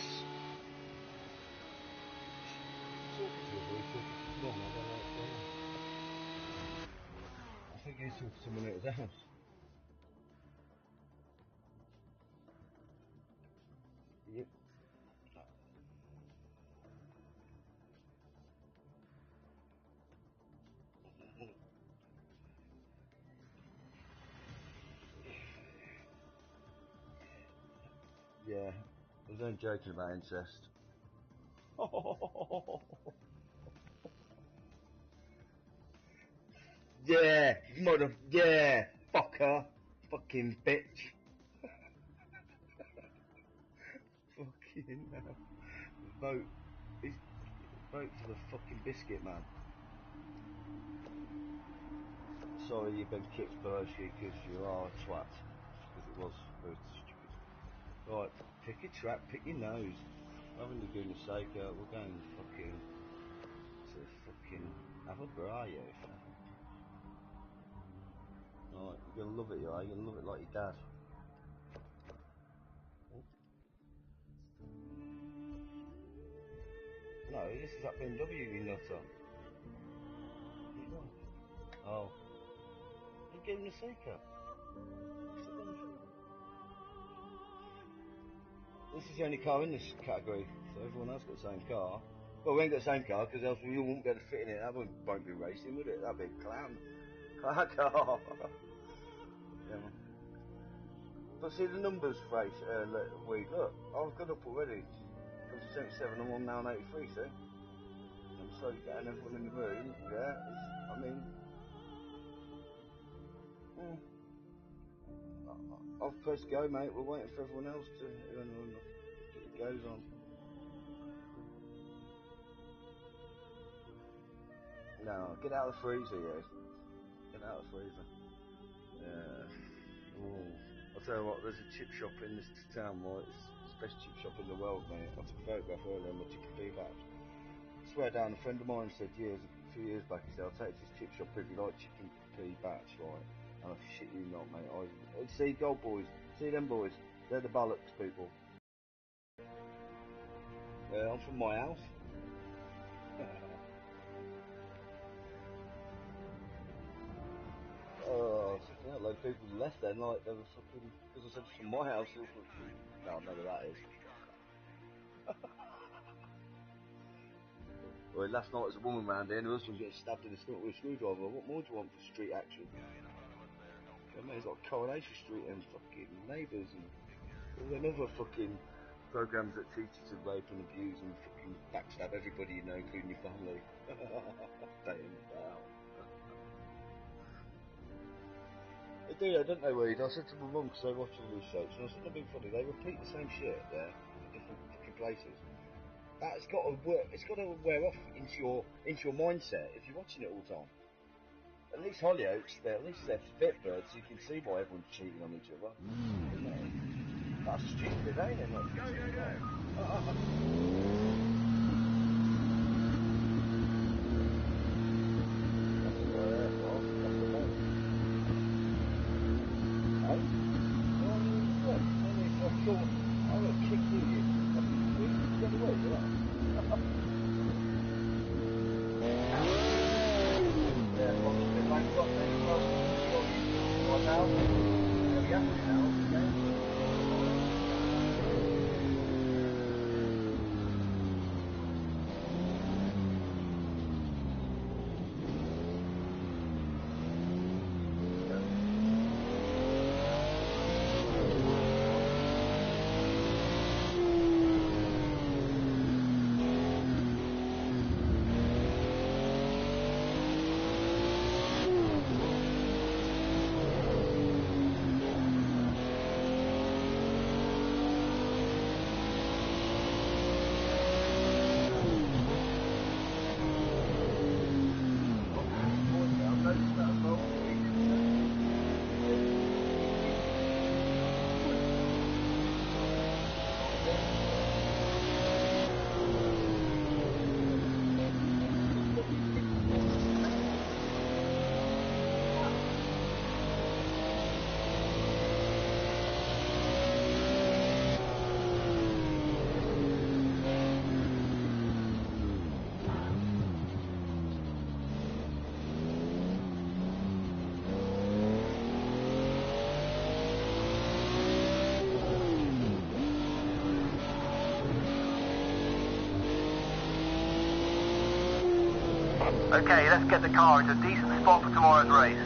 Yes. Talking to us, or he's talking to someone. I don't know what's going on. I think he's talking to someone at his house. Yep. Yeah, I was only joking about incest. Yeah, yeah, fucker, fucking bitch. Fucking hell. Vote, vote for the fucking biscuit, man. Sorry, you've been kicked below because you are a twat. Because it was very stupid. Right, pick a trap, pick your nose. Having the goodness sake, we're going fucking to fucking have a bra, you. Right, you're gonna love it, you are. You're gonna love it like your dad. Oh. No, this is that BMW, you nutter. Oh. You gave him a seeker. This is the only car in this category, so everyone else got the same car. Well, we ain't got the same car, because else we all won't be able to fit in it. That won't be racing, would it? That'd be a clown. Car. Yeah. But see the numbers, Fraser, look, I've got up already. From 77, I'm on now on 83, see? I'm so getting everyone in the room, yeah, I mean... I've pressed go, mate. We're waiting for everyone else to get it goes on. No, get out of the freezer, yeah. Get out of the freezer. Yeah. Ooh. I'll tell you what, there's a chip shop in this town, right? It's the best chip shop in the world, mate. I took a photograph earlier and I took a feedback. I swear down, a friend of mine said 2 years back, he said, I'll take this chip shop if you like chicken pea bats, right? And I shit you not, mate. See, gold boys. See them boys? They're the bollocks people. I'm from my house. Oh, yeah, like people left then, like they were fucking. Because I said from my house. No, I know where that is. Well, last night was a woman round here and her husband getting stabbed in the stomach with a screwdriver. What more do you want for street action? I mean, it's like Coronation Street and fucking Neighbours and all them other fucking programs that teach you to rape and abuse and fucking backstab everybody you know, including your family. Day in, day out. They do that, don't they, Weed? I said to my mum, because they watch all these shows, and I said, not being funny, they repeat the same shit there, in different fucking places. That's got to work, it's got to wear off into your mindset if you're watching it all the time. At least Hollyoaks, at least they're fit birds, so you can see why everyone's cheating on each other. That's stupid, ain't it? Go, go, go! I will kick you. Get away, yeah. Okay, let's get the car into a decent spot for tomorrow's race.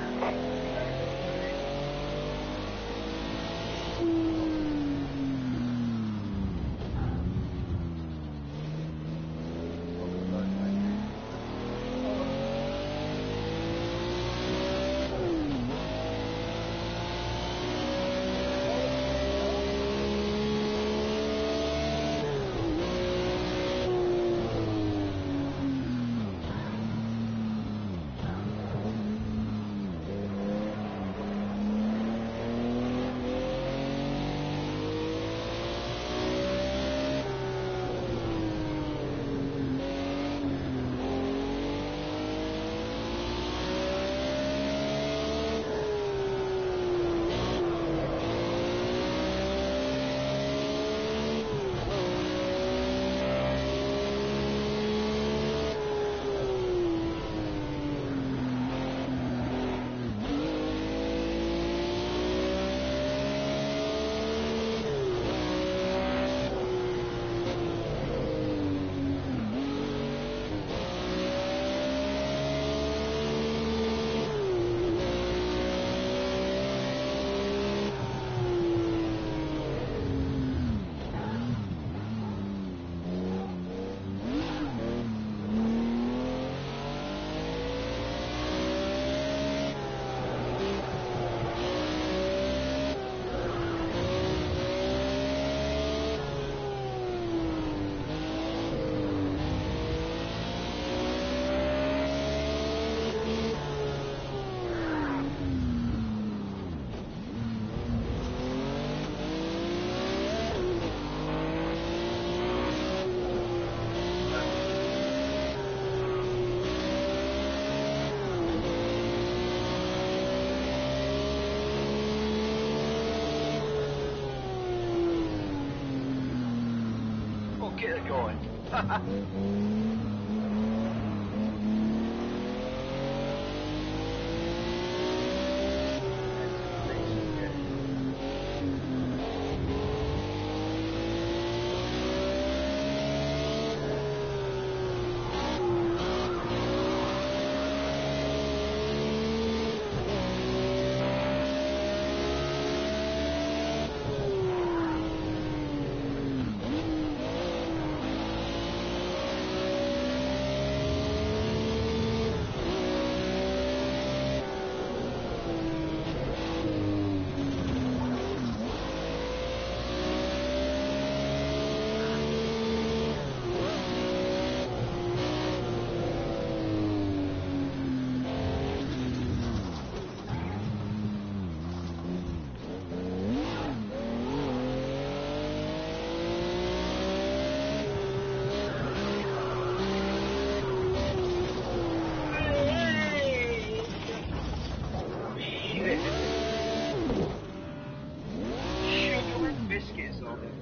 Get it going. Biscuits on it.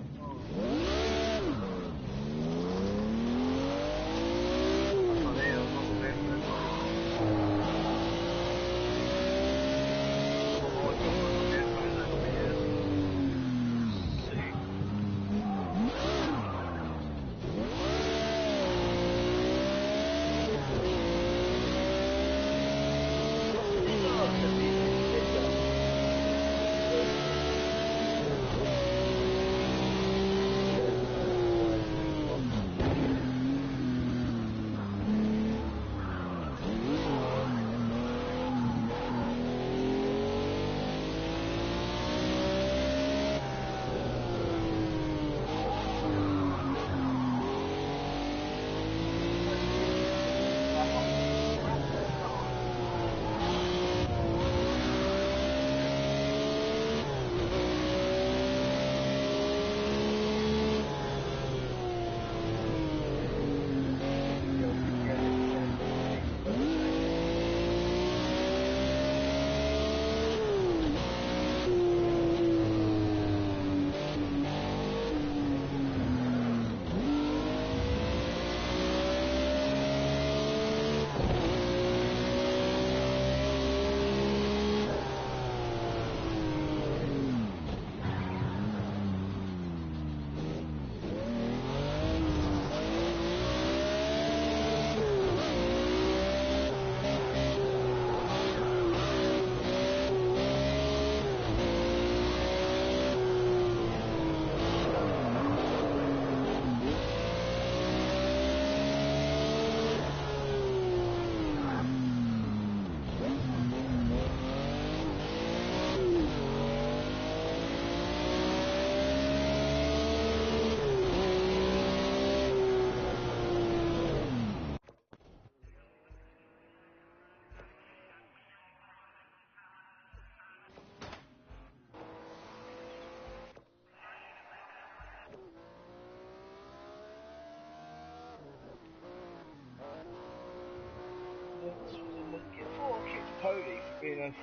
go,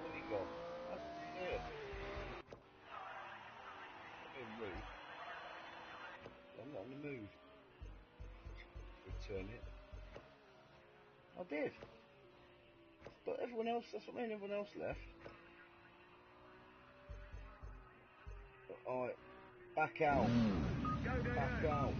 what he got? How did he do it? I'm being rude. I'm not on the move. Return it. I did. But everyone else, that's what I mean, everyone else left. Alright, back out. Back out.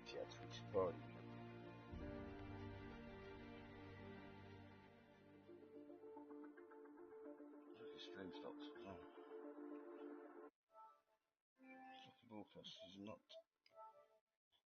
Jet spot. Stream stops. Oh. Broadcast is not